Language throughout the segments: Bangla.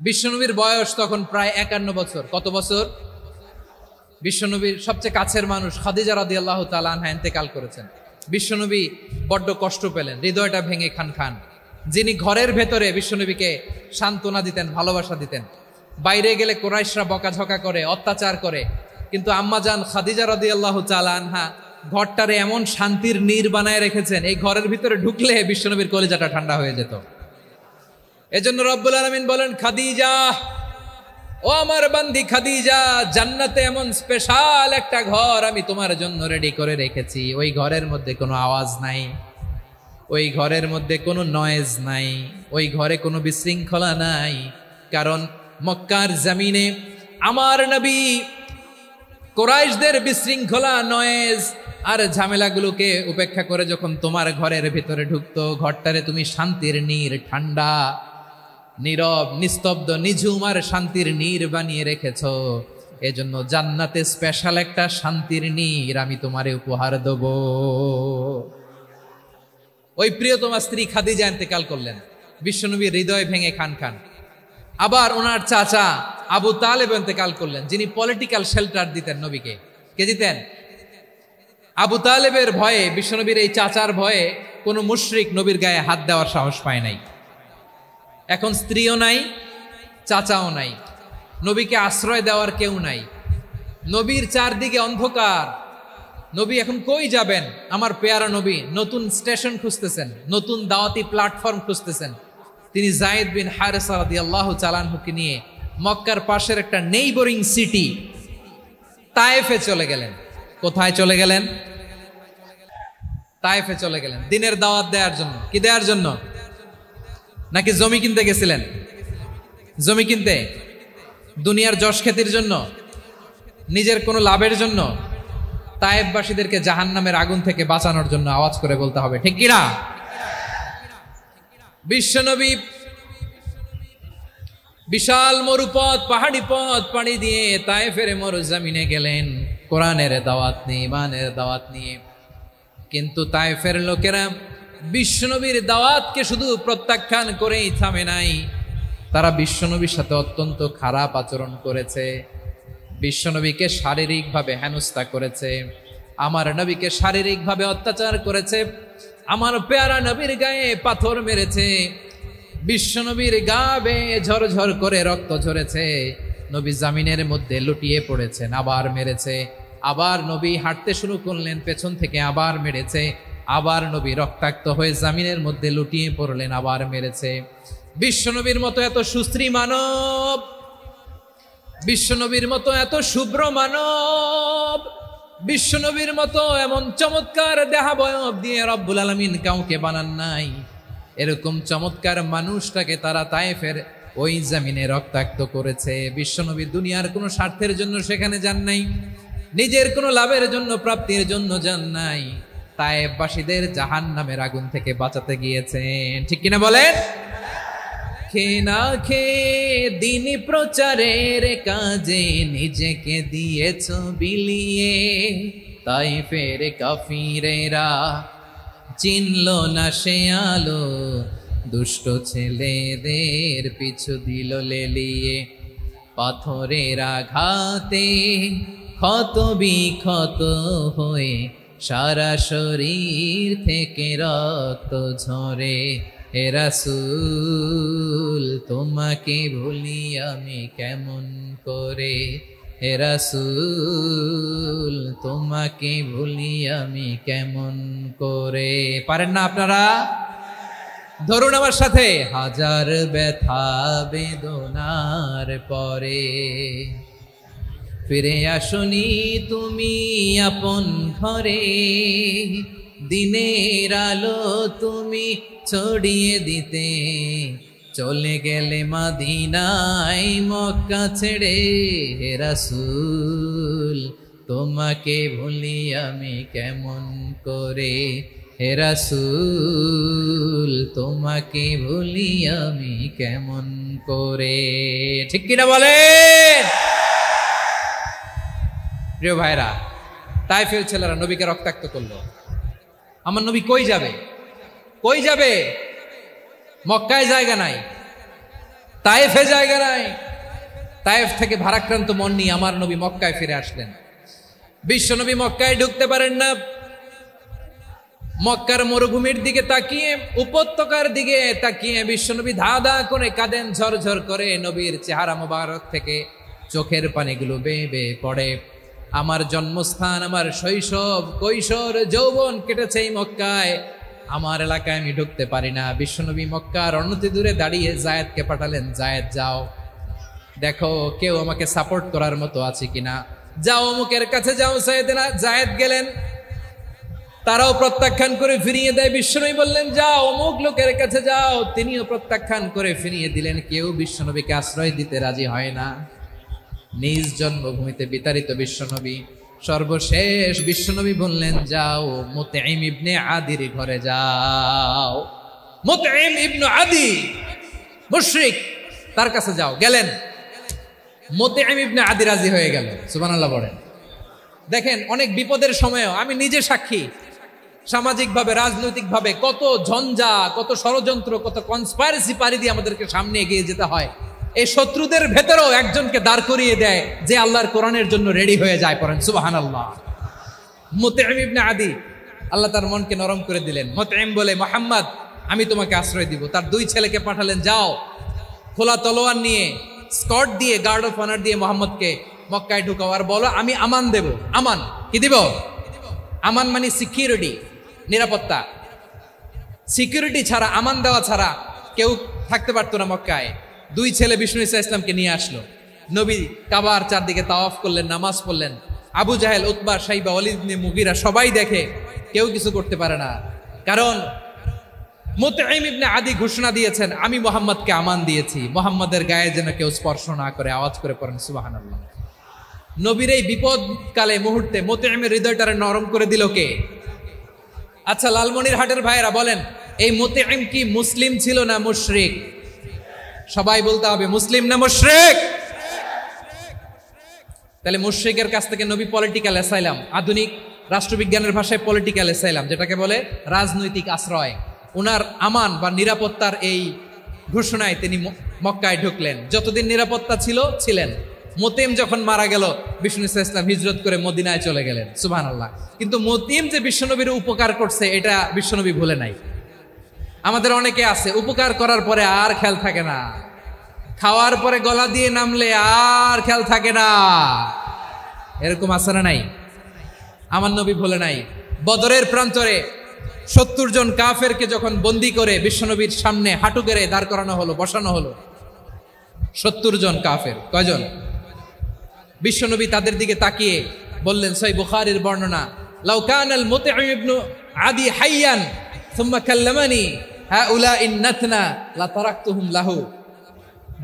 বিশ্বনবীর বয়স তখন প্রায় 51 বছর। কত বছর? বিশ্বনবীর সবচেয়ে কাছের মানুষ খাদিজা রাদিয়াল্লাহু তাআলা আনহা ইন্তেকাল করেছেন। বিশ্বনবী বড্ড কষ্ট পেলেন, হৃদয়টা ভেঙে খান খান। যিনি ঘরের ভেতরে বিশ্বনবীকে সান্ত্বনা দিতেন, ভালোবাসা দিতেন, বাইরে গেলে কুরাইশরা বকাঝকা করে, অত্যাচার করে, কিন্তু আম্মাজান খাদিজা রাদিয়াল্লাহু তাআলা আনহা ঘরটারে এমন শান্তির নীড় বানায় রেখেছেন, এই ঘরের ভিতরে ঢুকলে বিশ্বনবীর কলিজাটা ঠান্ডা হয়ে যেত। এজন্য রব্বুল আলামিন বলেন, খাদিজা, ও আমার বান্দি খাদিজা, জান্নাতে এমন স্পেশাল একটা ঘর আমি তোমার জন্য রেডি করে রেখেছি। ওই ঘরের মধ্যে কোনো আওয়াজ নাই, ওই ঘরের মধ্যে কোনো নয়েজ নাই, ওই ঘরে কোনো বিশৃঙ্খলা নাই। কারণ মক্কার জমিনে আমার নবী কুরাইশদের বিশৃঙ্খলা, নয়েজ আর ঝামেলাগুলোকে উপেক্ষা করে যখন তোমার ঘরের ভিতরে ঢুকতো, ঘরটারে তুমি শান্তির নীড়, ঠান্ডা, নীরব, নিস্তব্ধ, নিঝুম আর শান্তির নীড় বানিয়ে রেখেছ। এজন্য জান্নাতে স্পেশাল একটা শান্তির নীড় আমি তোমারে উপহার দেব। ওই প্রিয়তমা স্ত্রী খাদিজা ইন্তেকাল করলেন, বিশ্বনবীর হৃদয় ভেঙে খান খান। আবার ওনার চাচা আবু তালেব ইন্তেকাল করলেন, যিনি পলিটিক্যাল শেল্টার দিতেন নবীকে। কে দিতেন? আবু তালেবের ভয়ে, বিশ্বনবীর এই চাচার ভয়ে কোনো মুশরিক নবীর গায়ে হাত দেওয়ার সাহস পায় নাই। এখন স্ত্রীও নাই, চাচাও নাই, নবীকে আশ্রয় দেওয়ার কেউ নাই। নবীর চারদিকে অন্ধকার, নবী এখন কই যাবেন? আমার পেয়ারা নবী নতুন স্টেশন খুঁজতেছেন, নতুন দাওয়াতি প্ল্যাটফর্ম খুঁজতেছেন। তিনি যায়েদ বিন হারেসা রাদিয়াল্লাহু তাআলা আনহুকে নিয়ে মক্কার পাশের একটা নেইবরিং সিটি তায়েফে চলে গেলেন। কোথায় চলে গেলেন? তায়েফে চলে গেলেন দিনের দাওয়াত দেওয়ার জন্য। কি দেওয়ার জন্য? নাকি জমি কিনতে গেছিলেন? জমি কিনতে, দুনিয়ার যশ খ্যাতির জন্য, নিজের কোনো লাভের জন্য? তায়েফবাসীদেরকে জাহান্নামের আগুন থেকে বাঁচানোর জন্য। আওয়াজ করে বলতে হবে ঠিক কিনা? বিশ্বনবী বিশাল মরুপথ, পাহাড়ি পথ পাড়ি দিয়ে তায়েফের মরুজমিনে গেলেন কোরআনের দাওয়াত নিয়ে, ইমানের দাওয়াত নিয়ে। কিন্তু তায়েফের লোকেরা বিশ্বনবীর দাওয়াতকে শুধু প্রত্যাখ্যান করেই থামে নাই, তারা বিশ্বনবীর সাথে অত্যন্ত খারাপ আচরণ করেছে। বিশ্বনবীকে শারীরিকভাবে হেনস্থা করেছে, আমার নবীকে শারীরিকভাবে অত্যাচার করেছে, আমার পেয়ারা নবীর গায়ে পাথর মেরেছে, বিশ্বনবীর গা বেয়ে ঝরঝর করে রক্ত ঝরেছে, নবী জামিনের মধ্যে লুটিয়ে পড়েছেন, আবার মেরেছে, আবার নবী হাঁটতে শুরু করলেন, পেছন থেকে আবার মেরেছে, আবার নবী রক্তাক্ত হয়ে জামিনের মধ্যে লুটিয়ে পড়লেন, আবার মেরেছে। বিশ্বনবীর মতো এত সুশ্রী মানব, বিশ্বনবীর মতো এত শুভ্র মানব, বিশ্বনবীর মতো এমন চমৎকার দেহাবয়ব দিয়ে রব্বুল আলামিন কাউকে বানান নাই। এরকম চমৎকার মানুষটাকে তারা তায়েফের ওই জমিনে রক্তাক্ত করেছে। বিশ্বনবী দুনিয়ার কোনো স্বার্থের জন্য সেখানে যান নাই, নিজের কোনো লাভের জন্য, প্রাপ্তির জন্য যান নাই, তায়েফবাসীদের জাহান্নামের আগুন থেকে বাঁচাতে গিয়েছেন। ঠিক কিনা বলেন? খেয়ে না খেয়ে দিন প্রচারের কাজে নিজেকে দিয়েছ বিলিয়ে, তায়েফের কাফিরেরা চিনল না সে আলো, দুষ্ট ছেলেদের পিছু দিল লেলিয়ে, পাথরের আঘাতে ক্ষত বিক্ষত হয়ে সারা শরীর থেকে রক্ত ঝরে। হে রাসূল তোমাকে ভুলি আমি কেমন করে, হে রাসূল তোমাকে ভুলি আমি কেমন করে। পারেন না আপনারা? ধরুন আমার সাথে, হাজার ব্যথা বেদনার পরে ফিরে আসনি তুমি আপন ঘরে, দিনের আলো তুমি ছড়িয়ে দিতে চলে গেলে মদিনায় মক্কা ছেড়ে। হে রাসূল তোমাকে ভুলি আমি কেমন করে, হে রাসূল তোমাকে ভুলি আমি কেমন করে। ঠিক কিনা বলেন? প্রিয় ভাইরা, তায়েফের ছেলেরা নবীকে রক্তাক্ত করলো। আমার নবী কই যাবে? কই যাবে? মক্কায় জায়গা নাই, তায়েফে জায়গা নাই। তায়েফ থেকে ভারাক্রান্ত মন নিয়ে আমার নবী মক্কায় ফিরে আসলেন। বিশ্বনবী মক্কায় ঢুকতে পারেন না। মক্কার মরুভূমির দিকে তাকিয়ে, উপত্যকার দিকে তাকিয়ে বিশ্বনবী ধা ধা করে কাঁদেন, ঝরঝর করে। নবীর চেহারা মোবারক থেকে চোখের পানিগুলো বেয়ে বেয়ে পড়ে। আমার জন্মস্থান, আমার শৈশব, কৈশোর, যৌবন কেটেছে এই মক্কায়। আমার এলাকায় আমি ঢুকতে পারি না। বিশ্বনবী মক্কার অনতি দূরে দাঁড়িয়ে জায়েদকে পাঠালেন, জায়েদ যাও দেখো কেউ আমাকে সাপোর্ট করার মতো আছে কিনা, যাও অমুকের কাছে যাও। জায়েদ গেলেন, তারাও প্রত্যাখ্যান করে ফিরিয়ে দেয়। বিশ্বনবী বললেন যাও অমুক লোকের কাছে যাও, তিনিও প্রত্যাখ্যান করে ফিরিয়ে দিলেন। কেউ বিশ্বনবীকে আশ্রয় দিতে রাজি হয় না। নিজ জন্মভূমিতে বিতাড়িত বিশ্বনবী, সর্বশেষ বিশ্বনবী বললেন যাও মুতঈম ইবনে আদির ঘরে যাও। মুতঈম ইবনে আদি মুশরিক, তার কাছে যাও। গেলেন, মুতঈম ইবনে আদি রাজি হয়ে গেল। সুবহানাল্লাহ বলেন। দেখেন অনেক বিপদের সময়ও আমি নিজে সাক্ষী, সামাজিকভাবে রাজনৈতিকভাবে কত ঝঞ্ঝা, কত ষড়যন্ত্র, কত কনস্পাইরেসি পাড়ি দিয়ে আমাদেরকে সামনে এগিয়ে যেতে হয়। এই শত্রুদের ভেতরেও একজনকে দাঁড় করিয়ে দেয় যে আল্লাহর কোরআনের জন্য রেডি হয়ে যায়। পড়েন সুবহানাল্লাহ। মুতঈম ইবনে আদি, আল্লাহ তার মনকে নরম করে দিলেন। মুতঈম বলে মুহাম্মদ আমি তোমাকে আশ্রয় দিব। তার দুই ছেলেকে পাঠালেন, যাও খোলা তলোয়ার নিয়ে, স্কট দিয়ে, গার্ড অফ অনার দিয়ে মুহাম্মদকে মক্কায় ঢুকাও আর বলো আমি আমান দেব। আমান কি দিব? আমান মানে সিকিউরিটি, নিরাপত্তা। সিকিউরিটি ছাড়া, আমান দেওয়া ছাড়া কেউ থাকতে পারতো না মক্কায়। দুই ছেলে বিষ্ণু ইসা ইসলামকে নিয়ে আসলো। নবী কাবার চারদিকে তাওয়াফ করলেন, নামাজ পড়লেন। আবু জাহেল, উতবা, শাইবা, ওয়ালিদ ইবনে মুগীরা সবাই দেখে, কেউ কিছু করতে পারে না। কারণ মুতঈম ইবনে আদি ঘোষণা দিয়েছেন আমি মুহাম্মদকে আমান দিয়েছি, মুহাম্মদের গায়ে যেন কেউ স্পর্শ না করে। আওয়াজ করে পড়েন সুবহানাল্লাহ। নবীর এই বিপদকালে মুহূর্তে মুতঈমের হৃদয়টারে নরম করে দিল কে? আচ্ছা লালমনিরহাটের ভাইয়েরা বলেন, এই মুতঈম কি মুসলিম ছিল না মুশরিক? সবাই বলতে হবে মুসলিম না মুশরিক? তাহলে মুশরিকের কাছ থেকে নবী পলিটিক্যাল অ্যাসাইলাম, আধুনিক রাষ্ট্রবিজ্ঞানের ভাষায় পলিটিক্যাল অ্যাসাইলাম, যেটাকে বলে রাজনৈতিক আশ্রয়, ওনার আমান বা নিরাপত্তার এই ঘোষণায় তিনি মক্কায় ঢুকলেন। যতদিন নিরাপত্তা ছিল ছিলেন। মুতঈম যখন মারা গেল, বিষ্ণু ইসলাম হিজরত করে মদিনায় চলে গেলেন। সুবহানাল্লাহ। কিন্তু মুতঈম যে বিশ্বনবীর উপকার করছে এটা বিশ্বনবী ভুলে নাই। আমাদের অনেকে আছে উপকার করার পরে আর খেয়াল থাকে না, খাওয়ার পরে গলা দিয়ে নামলে আর খেয়াল থাকে না। এরকম আছে না নাই? আমার নবী ভুলে নাই। বদরের প্রান্তরে 70 জন কাফেরকে যখন বন্দী করে বিশ্বনবীর সামনে হাঁটু গেড়ে দাঁড় করানো হলো, বসানো হলো, 70 জন কাফের। কয়জন? বিশ্বনবী তাদের দিকে তাকিয়ে বললেন, সহিহ বুখারীর বর্ণনা, লাউ কানাল মুতঈম ইবনে আদি হাইয়ান সুম্মা কাল্লামানি হাউলাই নাতনা লা তারাকতুহুম লাহু।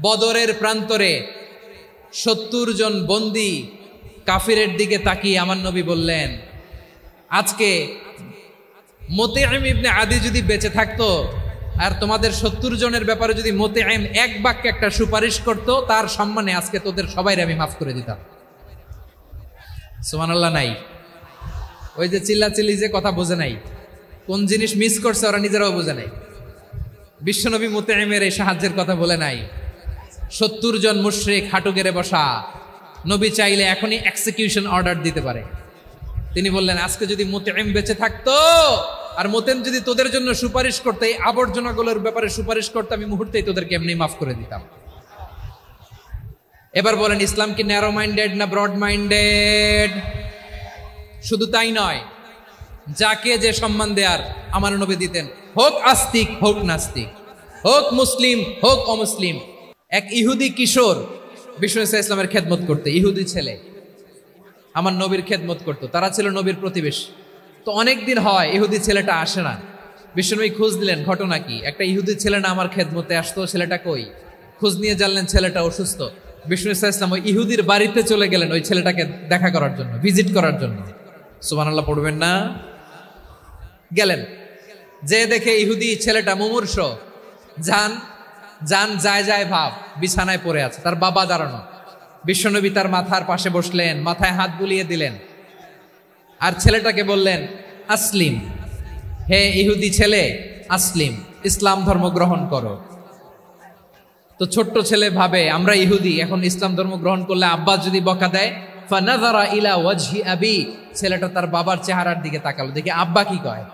বদরের প্রান্তরে 70 জন বন্দী কাফিরের দিকে তাকিয়ে আমার নবী বললেন, আজকে মুতঈম ইবনে আদি যদি বেঁচে থাকতো আর তোমাদের 70 জনের ব্যাপারে যদি মুতঈম এক বাক্যে একটা সুপারিশ করত, তার সম্মানে আজকে তোদের সবাইরে আমি মাফ করে দিতাম। সুবহানাল্লাহ নাই? ওই যে চিল্লাচিল্লি যে কথা বোঝে নাই, কোন জিনিস মিস করছে ওরা নিজেরাও বোঝে নাই। বিশ্বনবী মুতঈমের এই সাহায্যের কথা বলে নাই। 70 জন মুশরিক হাঁটু গেড়ে বসা, নবী চাইলে এখনই এক্সিকিউশন অর্ডার দিতে পারে। তিনি বললেন, আজকে যদি মুতঈম বেঁচে থাকতো আর মুতঈম যদি তোদের জন্য সুপারিশ করতে, এই আবর্জনাগুলোর ব্যাপারে সুপারিশ করতে, আমি মুহূর্তেই তোদেরকে এমনি মাফ করে দিতাম। এবার বলেন, ইসলাম কি ন্যারো মাইন্ডেড না ব্রড মাইন্ডেড? শুধু তাই নয়, যাকে যে সম্মান দেয়ার আমার নবী দিতেন, হোক আস্তিক হোক নাস্তিক, হোক মুসলিম হোক অমুসলিম। এক ইহুদি কিশোর বিষ্ণু ইসলামের খেদমত করতে, ইহুদি ছেলে আমার নবীর খেদমত করতো। তারা ছিল নবীর প্রতিবেশী। তো অনেক দিন হয় ইহুদি ছেলেটা আসে না। বিশ্বনবী খোঁজ দিলেন, ঘটনা কি? একটা ইহুদি ছেলে না আমার খেদমতে আসতো, ছেলেটা কই? খোঁজ নিয়ে জানলেন ছেলেটা অসুস্থ। বিষ্ণু ইসলাম ওই ইহুদির বাড়িতে চলে গেলেন ওই ছেলেটাকে দেখা করার জন্য, ভিজিট করার জন্য। সুবহানাল্লাহ পড়বেন না? গেলেন, যে দেখে ইহুদি ছেলেটা মুমূর্ষ, জান জান যায় যায় ভাব, বিছানায় পড়ে আছে, তার বাবা দাঁড়ানো। বিশ্বনবী তার মাথার পাশে বসলেন, মাথায় হাত বুলিয়ে দিলেন আর ছেলেটাকে বললেন, আসলিম, হে ইহুদি ছেলে, আসলিম, ইসলাম ধর্ম গ্রহণ করো। তো ছোট্ট ছেলে ভাবে আমরা ইহুদি, এখন ইসলাম ধর্ম গ্রহণ করলে আব্বা যদি বকা দেয়, ফানাযারা ইলা ওয়াজহি আবি, ছেলেটা তার বাবার চেহারার দিকে তাকালো, দেখি আব্বা কি কয়।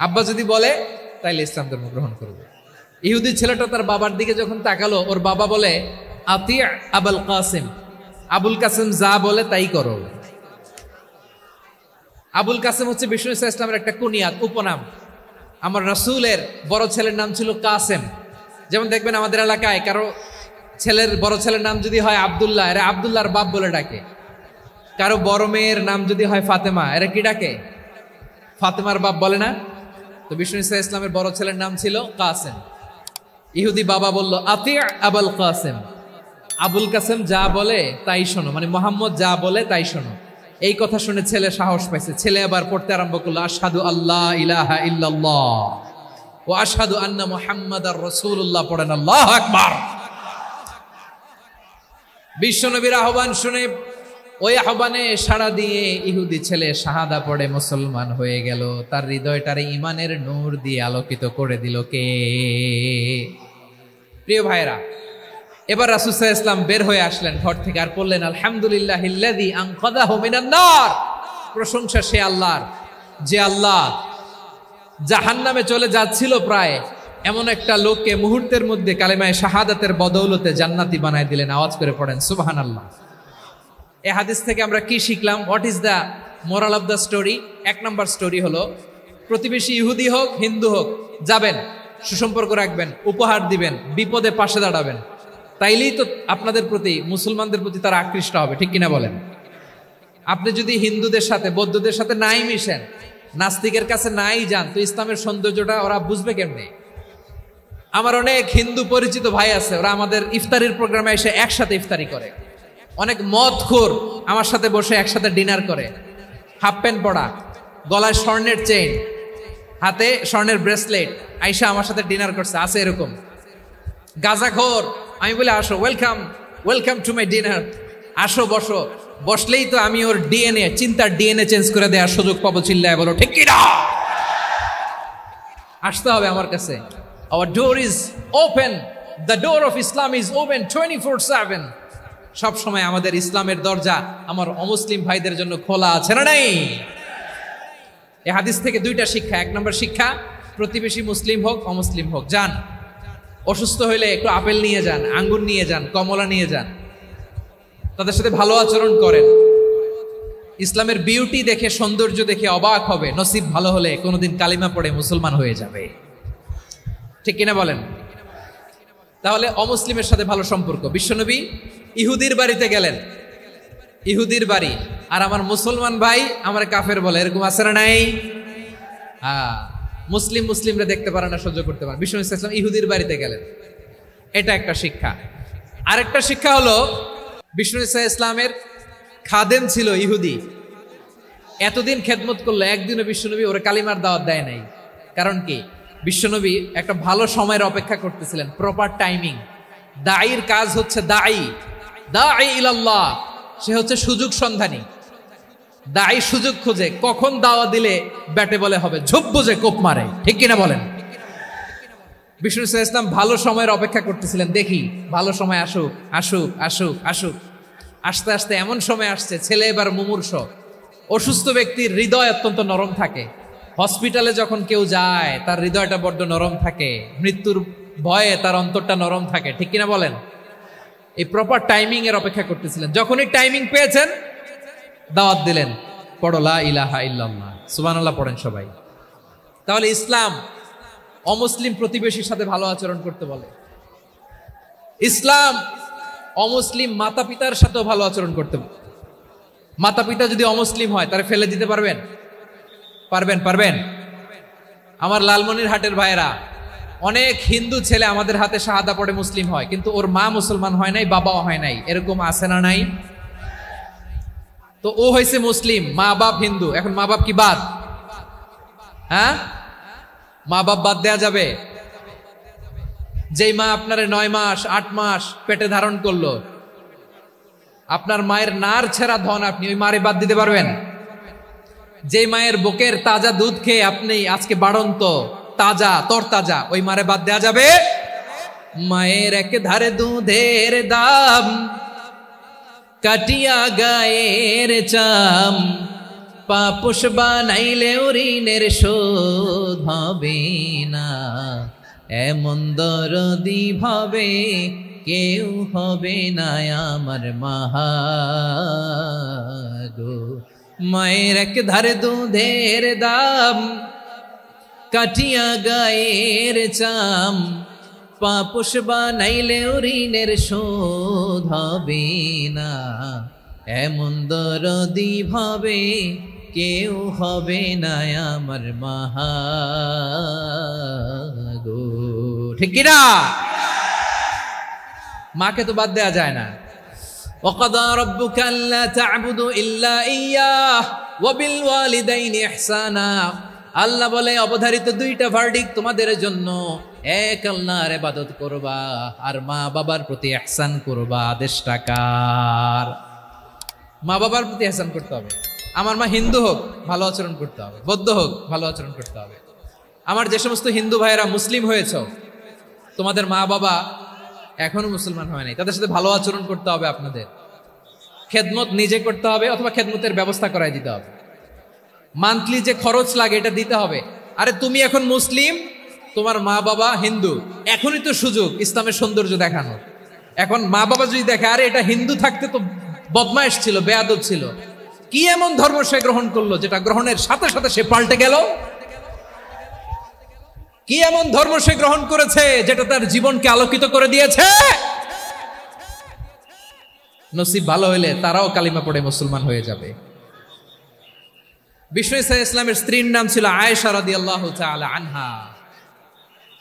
আব্বা যদি বলে তাইলে ইসলাম ধর্ম গ্রহণ করবে। ইহুদি ছেলেটা তার বাবার দিকে যখন তাকালো, ওর বাবা বলে আতি আবুল কাসিম, আবুল কাসিম যা বলে তাই করো। আবুল কাসিম হচ্ছে বিষ্ণু ইসলামের একটা কুনিয়াত, উপনাম। আমার রাসূলের বড় ছেলের নাম ছিল কাসেম। যেমন দেখবেন আমাদের এলাকায় কারো ছেলের বড় ছেলের নাম যদি হয় আব্দুল্লাহ, এরা আব্দুল্লাহর বাপ বলে ডাকে। কারো বড় মেয়ের নাম যদি হয় ফাতেমা, এরা কি ডাকে? ফাতেমার বাপ বলে না? তো বিষ্ণু ইসলামের বড় ছেলের নাম ছিল কাসেম। ইহুদি বাবা বলল আতি আবুল কাসেম, আবুল কাসেম যা বলে তাই শোনো, মানে মোহাম্মদ যা বলে তাই শোনো। এই কথা শুনে ছেলে সাহস পাইছে, ছেলে আবার পড়তে আরম্ভ করলো আশহাদু আল্লাহ ইলাহা ইল্লাল্লাহ ওয়া আশহাদু আন্না মুহাম্মাদার রাসূলুল্লাহ, পড়েন আল্লাহু আকবার। বিশ্বনবীর আহ্বান শুনে ওই আহ্বানে সাড়া দিয়ে ইহুদি ছেলে শাহাদা পড়ে মুসলমান হয়ে গেল। তার হৃদয়টারে ঈমানের নূর দিয়ে আলোকিত করে দিল কে? প্রিয় ভাইরা, এবার রাসূল সাল্লাল্লাহু আলাইহি ওয়াসাল্লাম বের হয়ে আসলেন ঘর থেকে, আর বললেন আলহামদুলিল্লাহিল্লাযী আনকাযাহু মিনান নার, প্রশংসা সে আল্লাহর যে আল্লাহ জাহান্নামে চলে যাচ্ছিল প্রায় এমন একটা লোককে মুহূর্তের মধ্যে কালেমায়ে শাহাদাতের বদৌলতে জান্নাতি বানায় দিলেন। আওয়াজ করে পড়েন সুবহানাল্লাহ। এই হাদিস থেকে আমরা কি শিখলাম? What is the moral of the story? এক নম্বর স্টোরি হলো, প্রতিবেশী ইহুদি হোক হিন্দু হোক, যাবেন, সুসম্পর্ক রাখবেন, উপহার দিবেন, বিপদে পাশে দাঁড়াবেন, তাইলেই তো আপনাদের প্রতি, মুসলমানদের প্রতি তারা আকৃষ্ট হবে, ঠিক কিনা বলেন? আপনি যদি হিন্দুদের সাথে বৌদ্ধদের সাথে নাই মিশেন, নাস্তিকের কাছে নাই যান, তো ইসলামের সৌন্দর্যটা ওরা বুঝবে কেমনে? আমার অনেক হিন্দু পরিচিত ভাই আছে, ওরা আমাদের ইফতারির প্রোগ্রামে এসে একসাথে ইফতারি করে। অনেক মদখোর আমার সাথে বসে একসাথে ডিনার করে, হাফ প্যান্ট পরা, গলায় স্বর্ণের চেইন, হাতে স্বর্ণের ব্রেসলেট, আইসা আমার সাথে ডিনার করছে, আছে এরকম। গাঁজাখোর, আমি বলি আসো, welcome welcome to my dinner, আসো বসো। বসলেই তো আমি ওর ডিএনএ, চিন্তার ডিএনএ চেঞ্জ করে দেওয়ার সুযোগ পাবো, চিল্লায় বলো ঠিক কি না? আসতে হবে আমার কাছে। Our door is open, the door of Islam is open 24/7। সব সময় আমাদের ইসলামের দরজা আমার অমুসলিম ভাইদের জন্য খোলা আছে না নাই? এই হাদিস থেকে দুইটা শিক্ষা। এক নম্বর শিক্ষা, প্রতিবেশী মুসলিম হোক অমুসলিম হোক, যান, অসুস্থ হইলে একটু আপেল নিয়ে যান, আঙ্গুর নিয়ে যান, কমলা নিয়ে যান, তাদের সাথে ভালো আচরণ করেন। ইসলামের বিউটি দেখে, সৌন্দর্য দেখে অবাক হবে, নসিব ভালো হলে কোনোদিন কালিমা পড়ে মুসলমান হয়ে যাবে, ঠিক কিনা বলেন? তাহলে অমুসলিমের সাথে ভালো সম্পর্ক। বিশ্বনবী ইহুদির বাড়িতে গেলেন, ইহুদির বাড়ি, আর আমার মুসলমান ভাই আমার কাফের বলে, এরকম আছে না নাই? মুসলিম মুসলিমরা দেখতে পারে না, সহ্য করতে পারে। বিশ্বনবী সাল্লাল্লাহু আলাইহি ওয়াসাল্লাম ইহুদির বাড়িতে গেলেন, এটা একটা শিক্ষা। আরেকটা শিক্ষা হলো, বিশ্বনবী সাল্লাল্লাহু আলাইহি ওয়াসাল্লামের খাদেম ছিল ইহুদি, এতদিন খেদমত করলো, একদিনও বিশ্বনবী ওরা কালিমার দাওয়াত দেয় নাই। কারণ কি? বিশ্বনবী একটা ভালো সময়ের অপেক্ষা করতেছিলেন, প্রপার টাইমিং। দাঈর কাজ হচ্ছে দাঈ ইলাল্লাহ, সে হচ্ছে সুযোগ সন্ধানী। দাঈ সুযোগ খোঁজে, কখন দাওয়া দিলে ব্যাটে বলে হবে, ঝোপ বুঝে কোপ মারে, ঠিক কিনা বলেন? বিষ্ণু ইসলাম ভালো সময়ের অপেক্ষা করতেছিলেন, দেখি ভালো সময় আসুক আসুক আসুক আসুক। আস্তে আস্তে এমন সময় আসছে, ছেলে এবার মুমূর্ষ। অসুস্থ ব্যক্তির হৃদয় অত্যন্ত নরম থাকে, হসপিটালে যখন কেউ যায় তার হৃদয়টা বড্ড নরম থাকে, মৃত্যুর ভয়ে তার অন্তরটা নরম থাকে, ঠিক কিনা বলেন? এই প্রপার টাইমিং এর অপেক্ষা করতেছিলেন। যখনই টাইমিং পেয়েছেন, দাওয়াত দিলেন, পড়ো লা ইলাহা ইল্লাল্লাহ, সুবহানাল্লাহ পড়েন সবাই। তাহলে ইসলাম অমুসলিম প্রতিবেশীর সাথে ভালো আচরণ করতে বলে। ইসলাম অমুসলিম মাতা পিতার সাথেও ভালো আচরণ করতে বলে। মাতা পিতা যদি অমুসলিম হয়, তারা ফেলে দিতে পারবেন? পারবেন? পারবেন? আমার লালমনিরহাটের ভাইয়েরা, অনেক হিন্দু ছেলে আমাদের হাতে শাহাদা পড়ে মুসলিম হয়, কিন্তু ওর মা মুসলমান হয় নাই, বাবাও হয় নাই, এরকম আছে না নাই? তো ও হয়েছে মুসলিম, মা বাপ হিন্দু, এখন মা বাপ কি বাদ? হ্যাঁ, মা বাপ বাদ দেয়া যাবে? যেই মা আপনারে 9 মাস 8 মাস পেটে ধারণ করলো, আপনার মায়ের নার ছেঁড়া ধন, আপনি ওই মারে বাদ দিতে পারবেন? যে মায়ের বুকের তাজা দুধ খেয়ে আপনি আজকে বাড়ন্ত তাজা তরতাজা, ওই মারে বাদ দেয়া যাবে? মায়ের এক ধারে দুধের দাম, কাটিয়া গায়ের চাম, পাপোশ বানাইলেও ঋণের শোধ হবে না, এমন দরদি ভাবে কেউ হবে না আমার মাহা গো। মায়ের এক ধারে দুধের দাম, কাটিয়া গায়ের চাম, পাপোশ বানাইলেও ঋণের শোধ হবে না, এমন দরদি ভাবে কেউ হবে না আমার মাহা গো। ঠিক কিনা? মাকে তো বাদ দেয়া যায় না। وَقَضَى رَبُّكَ أَلَّا تَعْبُدُوا إِلَّا إِيَّاهُ وَبِالْوَالِدَيْنِ إِحْسَانًا। আল্লাহ বলে অবধারিত দুইটা ভার্ডিক্ট তোমাদের জন্য, এক আল্লাহর ইবাদত করবা আর মা বাবার প্রতি ইহসান করবা। আদেশটা কার? মা বাবার প্রতি ইহসান করতে হবে। আমার মা হিন্দু হোক ভালো আচরণ করতে হবে, বৌদ্ধ হোক ভালো আচরণ করতে হবে। আমার যে সমস্ত হিন্দু ভাইয়েরা মুসলিম হয়েছ, তোমাদের মা বাবা এখনো মুসলমান হয় নাই, তাদের সাথে ভালো আচরণ করতে হবে। আপনাদের খেদমত নিজে করতে হবে অথবা খেদমতের ব্যবস্থা করাই দিতে হবে। মান্থলি যে খরচ লাগে এটা দিতে হবে। আরে তুমি এখন মুসলিম, তোমার মা বাবা হিন্দু, এখনই তো সুযোগ ইসলামের সৌন্দর্য দেখানোর। এখন মা বাবা যদি দেখে আরে এটা হিন্দু থাকতে তো বদমাইশ ছিল, বেয়াদব ছিল, কি এমন ধর্ম সে গ্রহণ করলো যেটা গ্রহণের সাথে সাথে সে পাল্টে গেল? কি এমন ধর্ম সে গ্রহণ করেছে যেটা তার জীবনকে আলোকিত করে দিয়েছে? নসিব ভালো হইলে তারাও কালিমা পড়ে মুসলমান হয়ে যাবে। বিষ্ণু ইসলামের স্ত্রীর নাম ছিল আয়েশা রাদিয়াল্লাহু তাআলা আনহা,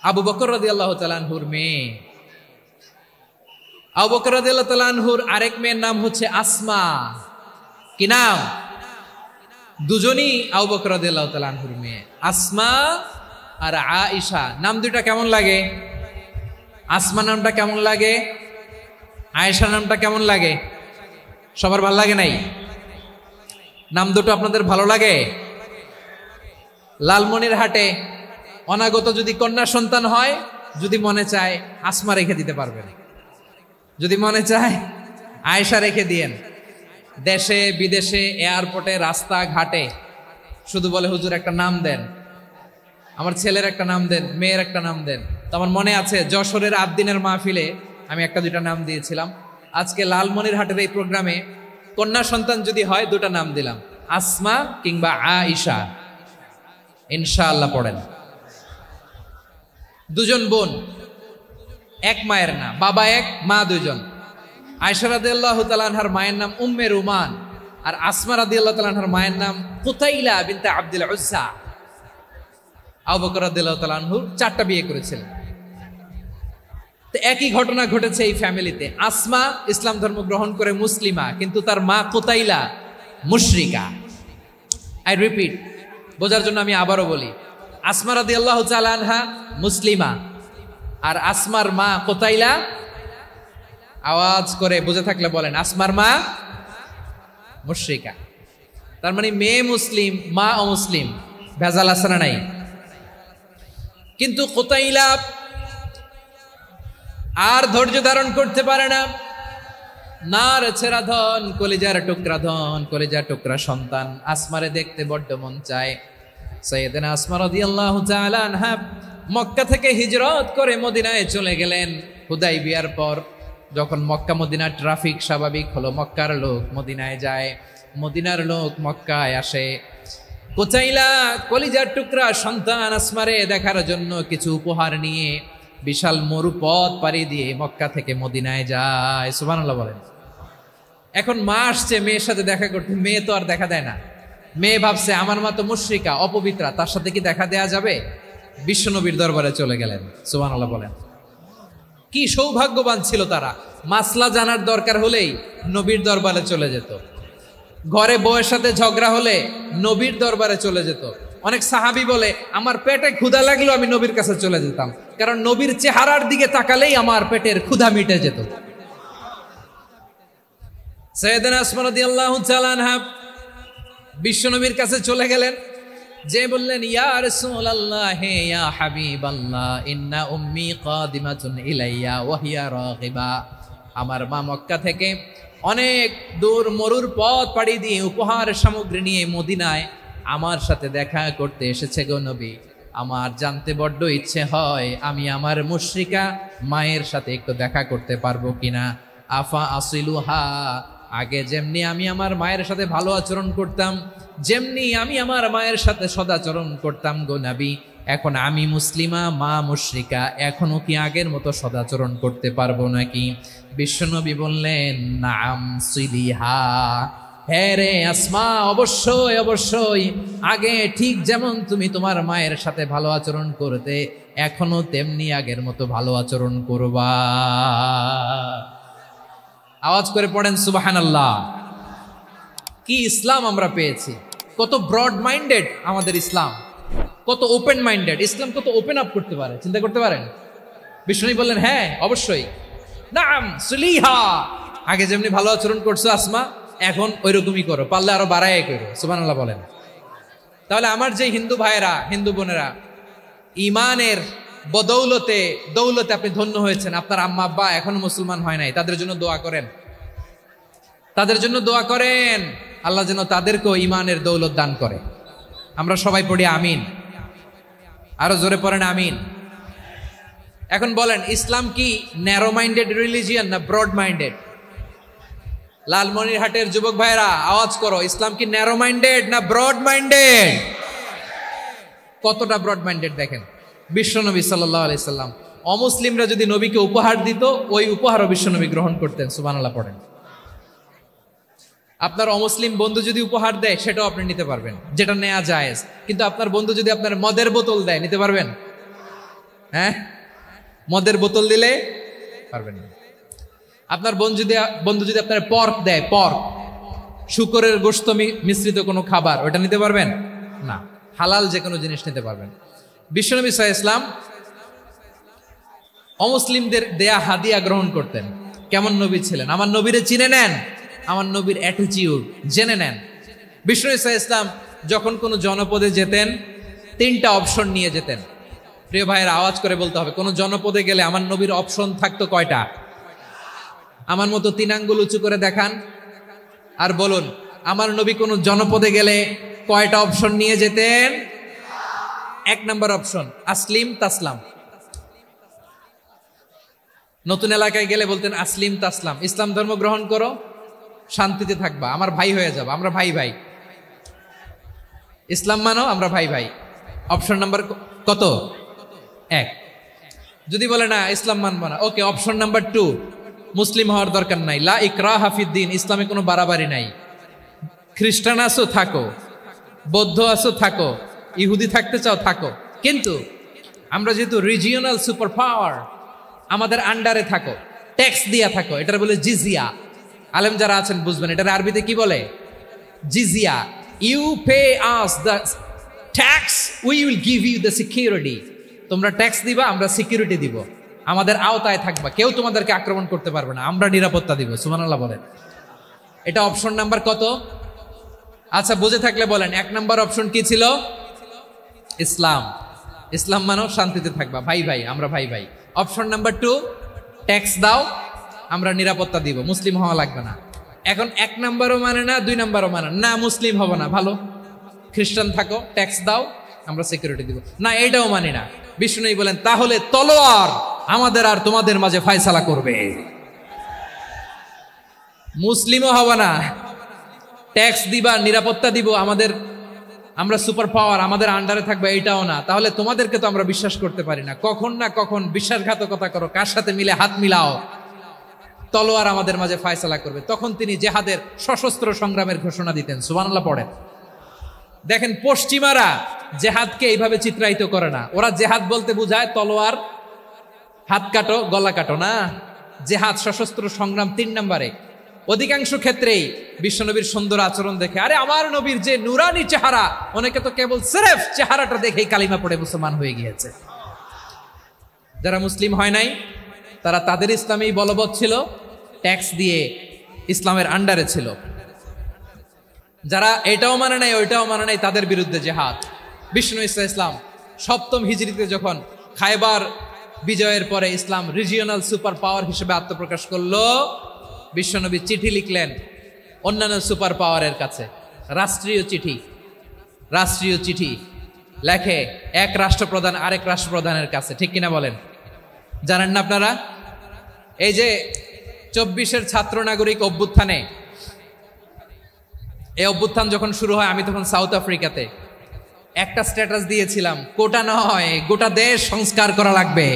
আবু বকর রাদিয়াল্লাহু তাআলা আনহুর মেয়ে। আবু বকর রাদিয়াল্লাহু তাআলা আনহুর আরেক মেয়ের নাম হচ্ছে আসমা। কি নাম? দুজনই আবু বকর রাদিয়াল্লাহু তাআলা আনহুর মেয়ে, আসমা আর আয়েশা। নাম দুইটা কেমন লাগে? আসমা নামটা কেমন লাগে? আয়েশা নামটা কেমন লাগে? সবার ভালো লাগে নাই? নাম দুটো আপনাদের ভালো লাগে? লালমনিরহাটে অনাগত যদি কন্যা সন্তান হয়, যদি মনে চায় আসমা রেখে দিতে পারবেন, যদি মনে চায় আয়েশা রেখে দিয়েন। দেশে বিদেশে এয়ারপোর্টে রাস্তাঘাটে শুধু বলে হুজুর একটা নাম দেন, আমার ছেলের একটা নাম দেন, মেয়ের একটা নাম দেন। তো আমার মনে আছে যশোরের 8 দিনের মাহফিলে আমি একটা দুইটা নাম দিয়েছিলাম। আজকে লালমনিরহাটের এই প্রোগ্রামে কন্যা সন্তান যদি হয় দুটা নাম দিলাম, আসমা কিংবা আয়েশা। ইনশাআল্লাহ পড়েন। দুজন বোন, এক মায়ের না, বাবা এক মা দুজন। আয়েশা রাদিয়াল্লাহু তাআলা আনহার মায়ের নাম উম্মে রুমান, আর আসমা রাদিয়াল্লাহু তাআলা আনহার মায়ের নাম কুতাইলা বিনতে আব্দুল উজ্জা। আবু বকর রাদিয়াল্লাহু তাআলা আনহু 4টা বিয়ে করেছিলেন। তো একই ঘটনা ঘটেছে এই ফ্যামিলিতে। আসমা ইসলাম ধর্ম গ্রহণ করে মুসলিমা, কিন্তু তার মা কুতাইলা মুশরিকা। আই রিপিট, বোঝার জন্য আমি আবারও বলি, আসমা রাদিয়াল্লাহু তাআলা আনহা মুসলিমা, আর আসমার মা কুতাইলা, আওয়াজ করে বুঝে থাকলে বলেন, আসমার মা মুশরিকা। তার মানে মেয়ে মুসলিম, মা অমুসলিম। ভেজাল আছে না নাই? কিন্তু কুতাইলা আর ধৈর্য ধারণ করতে পারে না। নার ছেড়া ধন, কলিজার টুকরা ধন, কলিজার টুকরা সন্তান আসমারে দেখতে বড্ড মন চায়। সাইয়েদনা আসমা রাদিয়াল্লাহু তাআলা আনহা মক্কা থেকে হিজরত করে মদিনায় চলে গেলেন হুদাইবিয়ার পর। যখন মক্কা মদিনার ট্রাফিক স্বাভাবিক হলো, মক্কার লোক মদিনায় যায়, মদিনার লোক মক্কায় আসে। কুতাইলা কলিজার টুকরা সন্তান আসমারে দেখার জন্য কিছু উপহার নিয়ে বিশাল মরুপথ পাড়ি দিয়ে মক্কা থেকে মদিনায় যায়। সুবহানাল্লাহ বলেন। এখন মা আসছে মেয়ের সাথে দেখা করতে, মেয়ে তো আর দেখা দেয় না। মেয়ে ভাবছে আমার মা তো মুশরিকা, অপবিত্রা, তার সাথে কি দেখা দেয়া যাবে? বিশ্বনবীর দরবারে চলে গেলেন। সুবহানাল্লাহ বলেন। কি সৌভাগ্যবান ছিল তারা, মাসলা জানার দরকার হলেই নবীর দরবারে চলে যেত। ঘরে বউয়ের সাথে ঝগড়া হলে নবীর দরবারে চলে যেত। অনেক সাহাবী বলে আমার পেটে ক্ষুধা লাগলো আমি নবীর কাছে চলে যেতাম, কারণ নবীর চেহারার দিকে তাকালেই আমার পেটের ক্ষুধা মিটে যেত। সাইয়েদনা আসমা রাদিয়াল্লাহু তাআলা আনহা বিশ্বনবীর কাছে চলে গেলেন। যে বললেন ইয়া রাসূলুল্লাহ ইয়া হাবিবাল্লাহ ইন্না উম্মি কাদিমাতুন ইলাইয়া ওয়া হিয়া রাগিবা, আমার মা মক্কা থেকে অনেক দূর মরুর পথ পাড়ি দিয়ে উপহার সামগ্রী নিয়ে মদিনায় আমার সাথে দেখা করতে এসেছে গো নবী। আমার জানতে বড্ড ইচ্ছে হয় আমি আমার মুশরিকা মায়ের সাথে একটু দেখা করতে পারবো কিনা। আফা আসিলুহা, আগে যেমনি আমি আমার মায়ের সাথে ভালো আচরণ করতাম, যেমনি আমি আমার মায়ের সাথে সদাচরণ করতাম গো নবী, এখন আমি মুসলিমা মা মুশরিকা, এখনো কি আগের মতো সদাচরণ করতে পারবো নাকি? বিশ্বনবী বললেন নাম সিলিহা, হ্যাঁ রে আসমা, অবশ্যই অবশ্যই, আগে ঠিক যেমন তুমি তোমার মায়ের সাথে ভালো আচরণ করতে এখনো তেমনি আগের মতো ভালো আচরণ করবা। আওয়াজ করে পড়েন সুবহানাল্লাহ। কি ইসলাম আমরা পেয়েছি, কত ব্রড মাইন্ডেড আমাদের ইসলাম, কত ওপেন মাইন্ডেড ইসলাম, কত ওপেন আপ করতে পারে, চিন্তা করতে পারেন। বিষ্ণু বললেন হ্যাঁ অবশ্যই, নাম সুলিহা, আগে যেমনি ভালো আচরণ করছো আসমা এখন ওইরকমই করো, পারলে আরো বাড়াই করো। সুবহানাল্লাহ বলেন। তাহলে আমার যে হিন্দু ভাইয়েরা হিন্দু বোনেরা ইমানের বদৌলতে দৌলতে আপনি ধন্য হয়েছেন, আপনার আম্মা আব্বা এখনো মুসলমান হয় নাই, তাদের জন্য দোয়া করেন, তাদের জন্য দোয়া করেন, আল্লাহ যেন তাদেরকেও ইমানের দৌলত দান করে। আমরা সবাই পড়ি আমিন, আরো জোরে পড়েন আমিন। এখন বলেন ইসলাম কি ন্যারো মাইন্ডেড রিলিজিয়ান না ব্রড মাইন্ডেড? লালমনিরহাটের যুবক ভাইরা আওয়াজ করো, ইসলাম কি ন্যারো মাইন্ডেড না ব্রড মাইন্ডেড? কতটা ব্রড মাইন্ডেড দেখেন। বিশ্বনবী সাল্লাল্লাহু আলাইহি সাল্লাম অমুসলিমরা যদি নবীকে উপহার দিত, ওই উপহারও বিশ্বনবী গ্রহণ করতেন। সুবহানাল্লাহ পড়েন। আপনার অমুসলিম বন্ধু যদি উপহার দেয় সেটাও আপনি নিতে পারবেন, যেটা নেওয়া জায়েজ। কিন্তু আপনার বন্ধু যদি আপনার মদের বোতল দেয়, নিতে পারবেন? হ্যাঁ, মদের বোতল দিলে পারবেন না। আপনার বন্ধু যদি আপনার পর্ক দেয়, পর্ক শুকরের গোশত মিশ্রিত কোনো খাবার, ওটা নিতে পারবেন না। হালাল যে কোনো জিনিস নিতে পারবেন। বিশ্বনবী সাল্লাল্লাহু আলাইহি ওয়াসাল্লাম অমুসলিমদের দেয়া হাদিয়া গ্রহণ করতেন। কেমন নবী ছিলেন? আমার নবীরে চিনে নেন, আমার নবীর অ্যাটিটিউড জেনে নেন। বিশ্বনবী সাল্লাল্লাহু আলাইহি ওয়াসাল্লাম যখন কোনো জনপদে যেতেন 3টা অপশন নিয়ে যেতেন। প্রিয় ভাইয়ের আওয়াজ করে বলতে হবে, কোন জনপদে গেলে আমার নবীর অপশন থাকতো কয়টা? আমার মতো 3 আঙ্গুল উঁচু করে দেখান আর বলুন আমার নবী কোন জনপদে গেলে কয়টা অপশন নিয়ে যেতেন? 1 নাম্বার অপশন আসলিম তাসলাম। নতুন এলাকায় গেলে বলতেন আসলিম তাসলাম, ইসলাম ধর্ম গ্রহণ করো, শান্তিতে থাকবা, আমার ভাই হয়ে যাবো, আমরা ভাই ভাই, ইসলাম মানো, আমরা ভাই ভাই। অপশন নাম্বার কত? 1। যদি বলে না ইসলাম মানবো না, ওকে, অপশন নাম্বার 2, মুসলিম হওয়ার দরকার নাই, লা ইকরাহা ফিদ্দিন, ইসলামে কোনো বাড়াবাড়ি নাই, খ্রিস্টান আছো থাকো, বৌদ্ধ আছো থাকো, ইহুদি থাকতে চাও থাকো, কিন্তু আমরা যেহেতু রিজিওনাল সুপার পাওয়ার, আমাদের আন্ডারে থাকো, ট্যাক্স দিয়া থাকো, এটার বলে জিজিয়া। আলেম যারা আছেন বুঝবেন এটার আরবিতে কি বলে, জিজিয়া। You pay us the tax, we will give you the security. তোমরা ট্যাক্স দিবা, আমরা সিকিউরিটি দিব, আমাদের আওতায় থাকবা, কেউ তোমাদেরকে আক্রমণ করতে পারবে না, আমরা নিরাপত্তা দিব। সুবহানাল্লাহ বলেন। এটা অপশন নাম্বার কত? আচ্ছা বুঝে থাকলে বলেন 1 নাম্বার অপশন কি ছিল? ইসলাম। ইসলাম মানো, শান্তিতে থাকবা, ভাই ভাই, আমরা ভাই ভাই। অপশন নাম্বার 2, ট্যাক্স দাও, আমরা নিরাপত্তা দিব, মুসলিম হওয়া লাগবে না। এখন 1 নাম্বারও মানে না, 2 নাম্বারও মানে না, মুসলিম হবো না, ভালো, খ্রিস্টান থাকো, ট্যাক্স দাও, আমরা সিকিউরিটি দিব না, এটাও মানি না। বিষ্ণু বলেন তাহলে তলোয়ার আমাদের আর তোমাদের মাঝে ফয়সালা করবে, মুসলিমও হবো না, ট্যাক্স দিবা, নিরাপত্তা দিব, আমরা সুপার পাওয়ার, আমাদের আন্ডারে থাকবে, এইটাও না, তাহলে তোমাদেরকে তো আমরা বিশ্বাস করতে পারি না, কখন না কখন বিশ্বাসঘাতকতা করো, কার সাথে মিলে হাত মিলাও, তলোয়ার আমাদের মাঝে ফয়সালা করবে। তখন তিনি জেহাদের সশস্ত্র সংগ্রামের ঘোষণা দিতেন। সুবহানাল্লাহ পড়েন। দেখেন পশ্চিমারা জেহাদকে এইভাবে চিত্রায়িত করে না, ওরা জেহাদ বলতে বোঝায় তলোয়ার, হাত কাটো, গলা কাটো না, জেহাদ সশস্ত্র সংগ্রাম 3 নম্বরে। অধিকাংশ ক্ষেত্রেই বিশ্বনবীর সুন্দর আচরণ দেখে, আরে আমার নবীর যে নুরানি চেহারা, অনেকে তো কেবল সিরেফ চেহারাটা দেখেই কালিমা পড়ে মুসলমান হয়ে গিয়েছে। যারা মুসলিম হয় নাই তারা তাদের ইসলামেই বলবৎ ছিল, ট্যাক্স দিয়ে ইসলামের আন্ডারে ছিল। যারা এটাও মানে নাই ওইটাও মানে নাই, তাদের বিরুদ্ধে জেহাদ। বিষ্ণু ইসলাম সপ্তম হিজরিতে যখন খায়বার বিজয়ের পরে ইসলাম রিজিওনাল সুপার পাওয়ার হিসেবে আত্মপ্রকাশ করলো, বিশ্বনবী চিঠি লিখলেন অন্যান্য সুপার পাওয়ারের কাছে, রাষ্ট্রীয় চিঠি লেখে এক রাষ্ট্রপ্রধান আরেক রাষ্ট্রপ্রধানের কাছে, ঠিক কিনা বলেন? জানেন না আপনারা? এই যে 24-এর ছাত্র নাগরিক অভ্যুত্থানে, এই অভ্যুত্থান যখন শুরু হয় আমি তখন সাউথ আফ্রিকাতে, একটা স্ট্যাটাস দিয়েছিলাম, কোটা নয় গোটা দেশ সংস্কার করা লাগবে।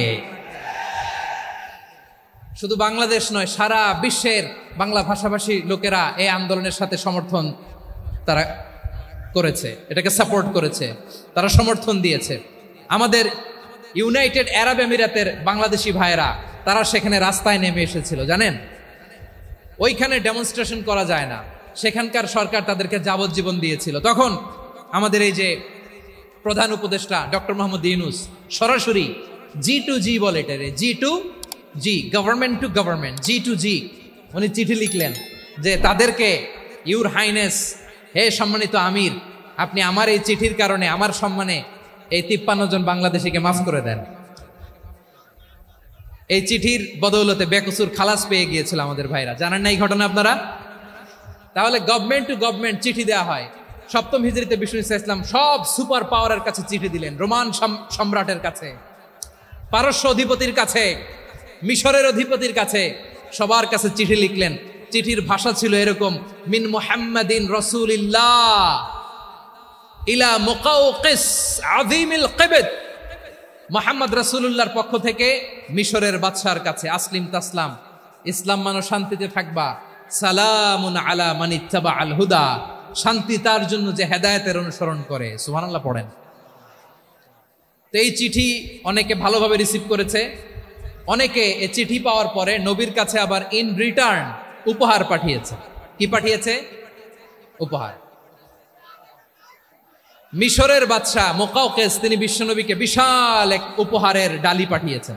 শুধু বাংলাদেশ নয়, সারা বিশ্বের বাংলা ভাষাভাষী লোকেরা এই আন্দোলনের সাথে সমর্থন তারা করেছে, এটাকে সাপোর্ট করেছে, তারা সমর্থন দিয়েছে। আমাদের ইউনাইটেড আরব আমিরাতের বাংলাদেশি ভাইয়েরা তারা সেখানে রাস্তায় নেমে এসেছিল, জানেন? ওইখানে ডেমনস্ট্রেশন করা যায় না, সেখানকার সরকার তাদেরকে যাবজ্জীবন দিয়েছিল। তখন আমাদের এই যে প্রধান উপদেষ্টা ডক্টর মোহাম্মদ ইউনূস সরাসরি G2G বলে, এটারে G2G, government to government, G2G, উনি চিঠি লিখলেন যে তাদেরকে, ইউর হাইনেস, হে সম্মানিত আমির, আপনি আমার এই চিঠির কারণে আমার সম্মানে এই 53 জন বাংলাদেশিকে মাফ করে দেন। এই চিঠির বদৌলতে বেকসুর খালাস পেয়ে গিয়েছিল আমাদের ভাইরা, জানেন না এই ঘটনা আপনারা? তাহলে গভর্নমেন্ট টু গভর্নমেন্ট চিঠি দেওয়া হয়। সপ্তম হিজরিতে বিষ্ণু ইসলাম সব সুপার পাওয়ারের কাছে চিঠি দিলেন, রোমান সম্রাটের কাছে, পারস্য অধিপতির কাছে, মিশরের অধিপতির কাছে, সবার কাছে চিঠি লিখলেন। চিঠির ভাষা ছিল এরকম, মিন মুহাম্মাদিন রাসূলিল্লাহ ইলা মুকাওকিস আযীমিল কিবত, মুহাম্মদ রাসূলুল্লাহর পক্ষ থেকে মিশরের বাদশার কাছে, আসলিম তাসলাম, ইসলাম মানো শান্তিতে থাকবা, সালামুন আলা মান ইত্তাবা আল হুদা, শান্তি তার জন্য যে হেদায়েতের অনুসরণ করে। সুবহানাল্লাহ পড়েন। তো এই চিঠি অনেকে ভালোভাবে রিসিভ করেছে, অনেকে এই চিঠি পাওয়ার পরে নবীর কাছে আবার ইন রিটার্ন উপহার পাঠিয়েছে। কি পাঠিয়েছে? উপহার। মিশরের বাদশা মুকাওকিস তিনি বিশ্বনবীকে বিশাল এক উপহারের ডালি পাঠিয়েছেন।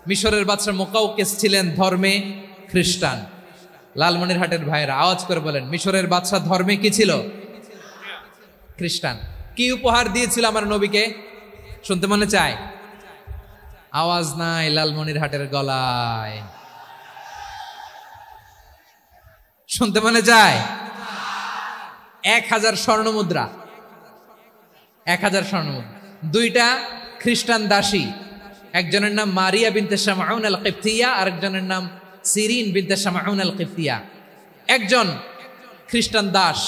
মিশরের বাদশা মুকাওকিস ছিলেন ধর্মে খ্রিস্টান। লালমনিরহাটের ভাইয়েরা আওয়াজ করে বলেন, মিশরের বাদশা ধর্মে কি ছিল? খ্রিস্টান। কি উপহার দিয়েছিল আমার নবীকে? শুনতে মনে চায়? আওয়াজ নাই লালমনিরহাটের গলায়, শুনতে মনে চায়? 1000 স্বর্ণ মুদ্রা, 1000 স্বর্ণ মুদ্রা। 2টা খ্রিস্টান দাসী, একজনের নাম মারিয়া বিনতে শামউন আল কিবতিয়া, আরেকজনের নাম সিরিন বিনতে শামউন আল কিবতিয়া। একজন খ্রিস্টান দাস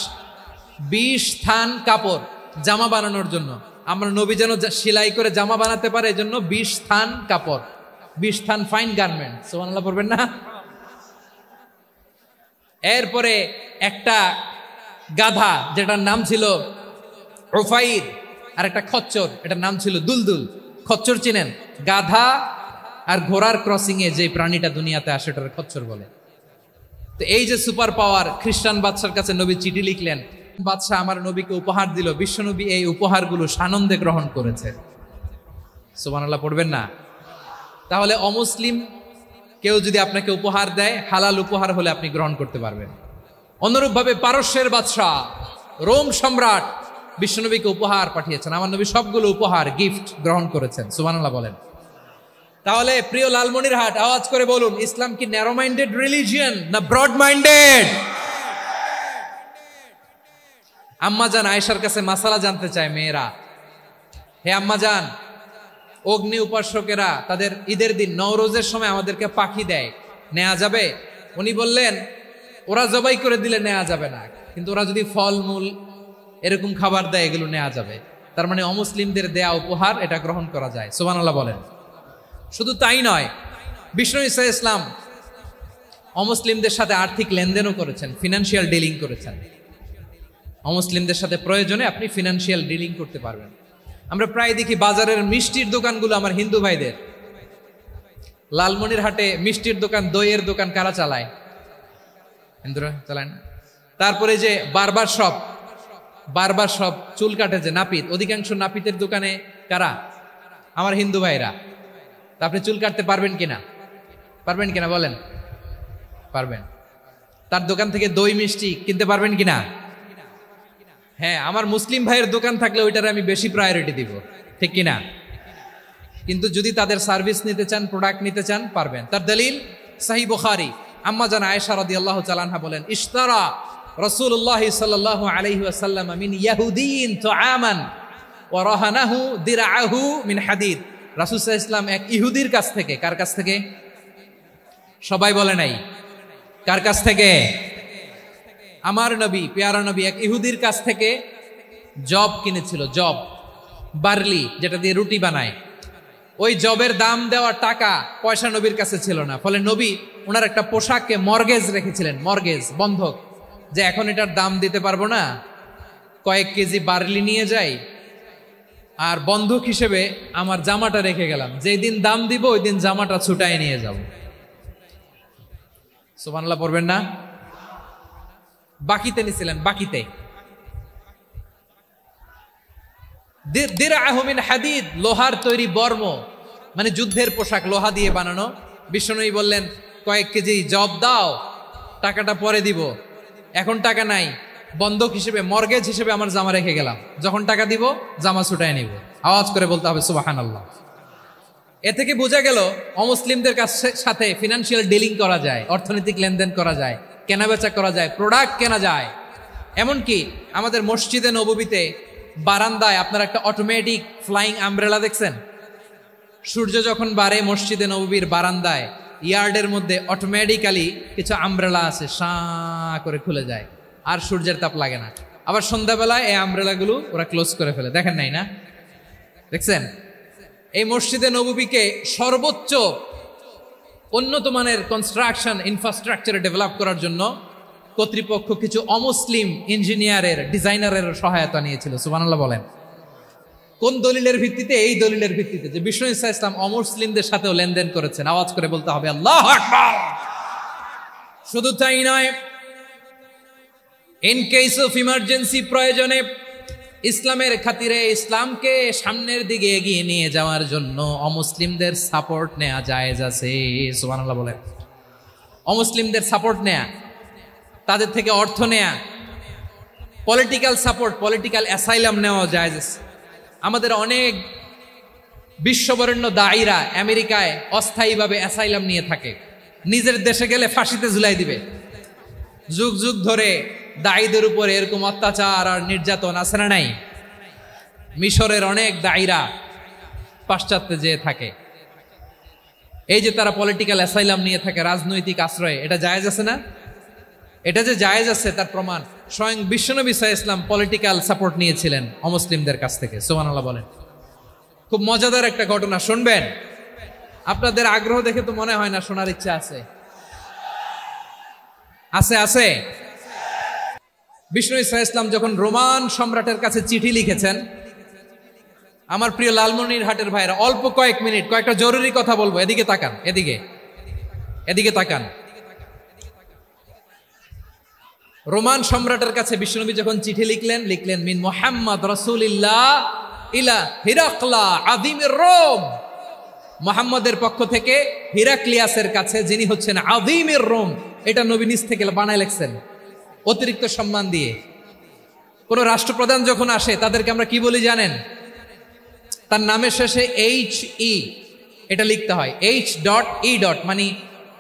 20 থান কাপড় জামা বানানোর জন্য, আমরা নবী যেন সেলাই করে জামা বানাতে পারে এজন্য 20 থান কাপড়, 20 থান ফাইন গার্মেন্ট, সুবহানাল্লাহ পড়বেন না? এরপরে একটা গাধা যেটার নাম ছিল উফাইর, আর একটা খচ্চর, এটার নাম ছিল দুলদুল। খচ্চর চিনেন? গাধা আর ঘোড়ার ক্রসিং এ যে প্রাণীটা দুনিয়াতে আসে ওটার খচ্চর বলে। তো এই যে সুপার পাওয়ার খ্রিস্টান বাদশার কাছে নবী চিঠি লিখলেন, বাদশা আমার নবীকে উপহার দিল, বিশ্বনবী এই উপহারগুলো সানন্দে গ্রহণ করেছে। সুবহানাল্লাহ পড়বেন না? তাহলে অমুসলিম কেউ যদি আপনাকে উপহার দেয়, হালাল উপহার হলে আপনি গ্রহণ করতে পারবেন। অনুরূপভাবে পারস্যের বাদশা, রোম সম্রাট বিশ্বনবীকে উপহার পাঠিয়েছেন, আমার নবী সবগুলো উপহার গিফট গ্রহণ করেছেন। সুবহানাল্লাহ বলেন। তাহলে প্রিয় লালমনিরহাট আওয়াজ করে বলুন, ইসলাম কি ন্যারো মাইন্ডেড রিলিজিয়ন না ব্রড মাইন্ডেড? আম্মাজান আয়েশার কাছে মাসালা জানতে চায় মেয়েরা, হে আম্মাজান, অগ্নি উপাসকেরা তাদের ঈদের দিন নওরোজের সময় আমাদেরকে পাখি দেয়, নেওয়া যাবে? উনি বললেন, ওরা জবাই করে দিলে নেওয়া যাবে না, কিন্তু ওরা যদি ফলমূল এরকম খাবার দেয় এগুলো নেওয়া যাবে। তার মানে অমুসলিমদের দেয়া উপহার এটা গ্রহণ করা যায়। সুবহানাল্লাহ বলেন। শুধু তাই নয়, বিষ্ণু ঈসা ইসলাম অমুসলিমদের সাথে আর্থিক লেনদেনও করেছেন, ফিনান্সিয়াল ডিলিং করেছেন। অমুসলিমদের সাথে প্রয়োজনে আপনি ফিনান্সিয়াল ডিলিং করতে পারবেন। আমরা প্রায় দেখি বাজারের মিষ্টির দোকানগুলো আমার হিন্দু ভাইদের। লালমনিরহাটে মিষ্টির দোকান, দইয়ের দোকান কারা চালায়? হিন্দুরা চালায় না। তারপরে যে বারবার শপ, চুল কাটে যে নাপিত, অধিকাংশ নাপিতের দোকানে কারা? আমার হিন্দু ভাইরা। তা আপনি চুল কাটতে পারবেন কিনা? পারবেন কিনা বলেন? পারবেন। তার দোকান থেকে দই মিষ্টি কিনতে পারবেন কিনা? হ্যাঁ, আমার মুসলিম ভাইয়ের দোকান থাকলে ওইটারে আমি বেশি প্রায়োরিটি দিব, ঠিক কিনা? কিন্তু যদি তাদের সার্ভিস নিতে চান, প্রোডাক্ট নিতে চান, পারবেন। তার দলিল সহিহ বুখারী, আম্মা জান আয়েশা রাদিয়াল্লাহু তাআলা আনহা বলেন, ইশতারা রাসূলুল্লাহ সাল্লাল্লাহু আলাইহি ওয়াসাল্লাম মিন ইয়াহুদিয়িন তুআমান ওয়া রাহানাহু দিরআহু মিন হাদিদ। রাসূল সাল্লাল্লাহু আলাইহি ওয়াসাল্লাম এক ইহুদির কাছ থেকে, কার কাছ থেকে? সবাই বলে নাই, কার কাছ থেকে? আমার নবী, পেয়ারা নবী এক ইহুদির কাছ থেকে জব কিনেছিল। জব, বার্লি, যেটা দিয়ে রুটি বানায়। ওই জবের দাম দেওয়ার টাকা পয়সা নবীর কাছে ছিল না। ফলে নবী ওনার একটা পোশাককে মর্গেজ রেখেছিলেন, মর্গেজ, বন্ধক, যে এখন এটার দাম দিতে পারবো না, কয়েক কেজি বার্লি নিয়ে যাই আর বন্ধক হিসেবে আমার জামাটা রেখে গেলাম, যেই দিন দাম দিব ওই দিন জামাটা ছুটাই নিয়ে যাব। সুবহানাল্লাহ পড়বেন না? বাকিতে নিছিলেন, বাকিতে। দিরআহু মিন হাদিদ, লোহার তৈরি বর্ম, মানে যুদ্ধের পোশাক, লোহা দিয়ে বানানো। বিশ্বনবী বললেন, কয়েক কেজি জব দাও, টাকাটা পরে দিব, এখন টাকা নাই, বন্ধক হিসেবে, মর্গেজ হিসেবে আমার জামা রেখে গেলাম, যখন টাকা দিব জামা ছুটায় নিব। আওয়াজ করে বলতে হবে সুবহানাল্লাহ। এ থেকে বোঝা গেল অমুসলিমদের সাথে ফিনান্সিয়াল ডিলিং করা যায়, অর্থনৈতিক লেনদেন করা যায়, কেনাবেচা করা যায়, প্রোডাক্ট কেনা যায়। এমনকি আমাদের মসজিদে নববীতে বারান্দায় আপনারা একটা অটোমেটিক ফ্লাইং আমব্রেলা দেখছেন? সূর্য যখন বাড়ে মসজিদে নববীর বারান্দায় ইয়ার্ডের মধ্যে অটোমেটিক্যালি কিছু আমব্রেলা আছে, সাঁ করে খুলে যায়, আর সূর্যের তাপ লাগে না। আবার সন্ধ্যাবেলায় এই আমব্রেলাগুলো ওরা ক্লোজ করে ফেলে, দেখেন নাই না? দেখছেন? এই মসজিদে নববীকে সর্বোচ্চ উন্নত মানের কনস্ট্রাকশন ইনফ্রাস্ট্রাকচারে ডেভেলপ করার জন্য কর্তৃপক্ষ কিছু অমুসলিম ইঞ্জিনিয়ারের, ডিজাইনারের সহায়তা নিয়েছিল। সুবহানাল্লাহ বলেন। কোন দলিলের ভিত্তিতে? এই দলিলের ভিত্তিতে যে বিষ্ণু ঈসা ইসলাম অমুসলিমদের সাথেও লেনদেন করেছেন। আওয়াজ করে বলতে হবে আল্লাহু আকবার। শুধু তাই নয়, ইন কেস অফ ইমার্জেন্সি, প্রয়োজনে ইসলামের খাতিরে, ইসলামকে সামনের দিকে এগিয়ে নিয়ে যাওয়ার জন্য অমুসলিমদের সাপোর্ট নেওয়া জায়েজ আছে। সুবহানাল্লাহ বলেন। অমুসলিমদের সাপোর্ট নেয়া, তাদের থেকে অর্থ নেয়া, পলিটিক্যাল সাপোর্ট, পলিটিক্যাল অ্যাসাইলাম নেওয়া জায়েজ আছে। আমাদের অনেক বিশ্ববরেণ্য দায়ীরা আমেরিকায় অস্থায়ীভাবে অ্যাসাইলাম নিয়ে থাকে, নিজের দেশে গেলে ফাঁসিতে ঝুলাই দিবে। যুগ যুগ ধরে দায়ীদের উপরে এরকম অত্যাচার আর নির্যাতন আছে না নাই? মিশরের অনেক দায়ীরা পাশ্চাত্যে যেয়ে থাকে। এই যে তারা পলিটিক্যাল অ্যাসাইলাম নিয়ে থাকে, রাজনৈতিক আশ্রয়, এটা জায়েজ আছে না? এটা যে জায়েজ আছে তার প্রমাণ স্বয়ং বিশ্বনবী সাল্লাল্লাহু আলাইহি ওয়াসাল্লাম পলিটিক্যাল সাপোর্ট নিয়েছিলেন অমুসলিমদের কাছ থেকে। সুবহানাল্লাহ বলেন। খুব মজাদার একটা ঘটনা, শুনবেন? আপনাদের আগ্রহ দেখে তো মনে হয় না শোনার ইচ্ছা আছে। আছে, আছে। বিষ্ণু ঈসা ইসলাম যখন রোমান সম্রাটের কাছে চিঠি লিখেছেন, আমার প্রিয় লালমনিরহাটের ভাইরা, অল্প কয়েক মিনিট কয়েকটা জরুরি কথা বলবো, এদিকে তাকান, এদিকে তাকান। রোমান সম্রাটের কাছে বিশ্বনবী যখন চিঠি লিখলেন মিন মুহাম্মদ রাসূলিল্লাহ ইলা হিরাকলা আযীমির রোম, মুহাম্মদের পক্ষ থেকে হিরাক্লিয়াসের কাছে, যিনি হচ্ছেন আযীমির রোম। এটা নবী নিজ থেকে বানায় লিখছেন, অতিরিক্ত সম্মান দিয়ে। কোন রাষ্ট্রপ্রধান যখন আসে তাদেরকে আমরা কি বলি জানেন? তার নামের শেষে HE এটা লিখতে হয়, H.E. মানে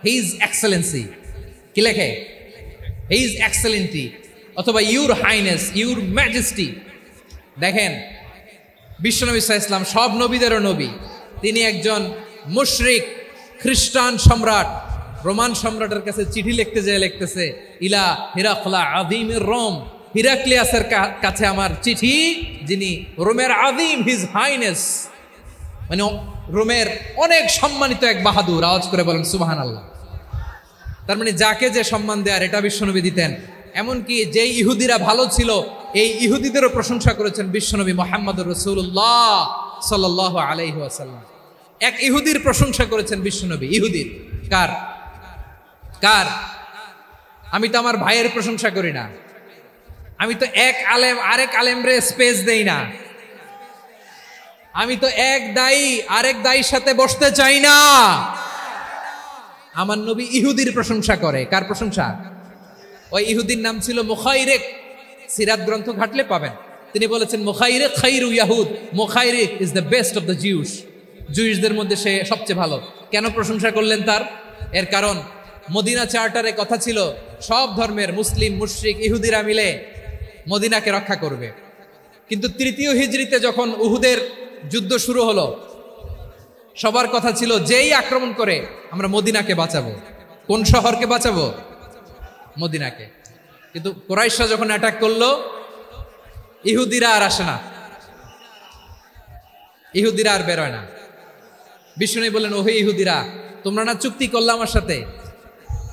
হিজ এক্সেলেন্সি। কি লেখে? হিজ এক্সেলেন্টি, অথবা ইউর হাইনেস, ইউর ম্যাজেস্টি। দেখেন, বিশ্বনবী সাল্লাল্লাহু আলাইহি ওয়াসাল্লাম সব নবীদেরও নবী, তিনি একজন মুশরিক খ্রিস্টান সম্রাট, রোমান সম্রাটের কাছে চিঠি লিখতে যেয়ে লিখতেছে, ইলা হিরাকলা আযীমির রোম, হিরাক্লিয়াসের কাছে আমার চিঠি, যিনি রোমের আযীম, হিজ হাইনেস, মানে রোমের অনেক সম্মানিত এক বাহাদুর। আওয়াজ করে বলেন সুবহানাল্লাহ। তার মানে যাকে যে সম্মান দেয়ার এটা বিশ্বনবী দিতেন। এমনকি যেই ইহুদিরা ভালো ছিল, এই ইহুদিদেরও প্রশংসা করেছেন বিশ্বনবী মুহাম্মদুর রাসূলুল্লাহ সাল্লাল্লাহু আলাইহি ওয়াসাল্লাম। এক ইহুদির প্রশংসা করেছেন বিশ্বনবী। ইহুদির কার? আমি তো আমার ভাইয়ের প্রশংসা করি না, আমি তো এক আলেম আরেক আলেমরে স্পেস দেই না, আমি তো এক দায়ী আরেক দায়ীর সাথে বসতে চাই না। আমার নবী ইহুদির প্রশংসা করে। কার প্রশংসা? ওই ইহুদির নাম ছিল মুখাইরেক সিরাত গ্রন্থ ঘাটলে পাবেন। তিনি বলেছেন মুখাইরিক খাইরু ইয়াহুদ, Mukhayriq is the best of the Jews, জুইশদের মধ্যে সে সবচেয়ে ভালো। কেন প্রশংসা করলেন তার? এর কারণ মদিনা চার্টারে কথা ছিল সব ধর্মের মুসলিম, মুশরিক, ইহুদিরা মিলে মদিনাকে রক্ষা করবে। কিন্তু তৃতীয় হিজরিতে যখন উহুদের যুদ্ধ শুরু হলো, সবার কথা ছিল যেই আক্রমণ করে আমরা মদিনাকে বাঁচাবো। কোন শহরকে বাঁচাবো? মদিনাকে। কিন্তু কুরাইশরা যখন অ্যাটাক করলো, ইহুদিরা আর আসে না, ইহুদিরা আর বেরোয় না। বিষ্ণু বললেন, ওহে ইহুদিরা, তোমরা না চুক্তি করলে আমার সাথে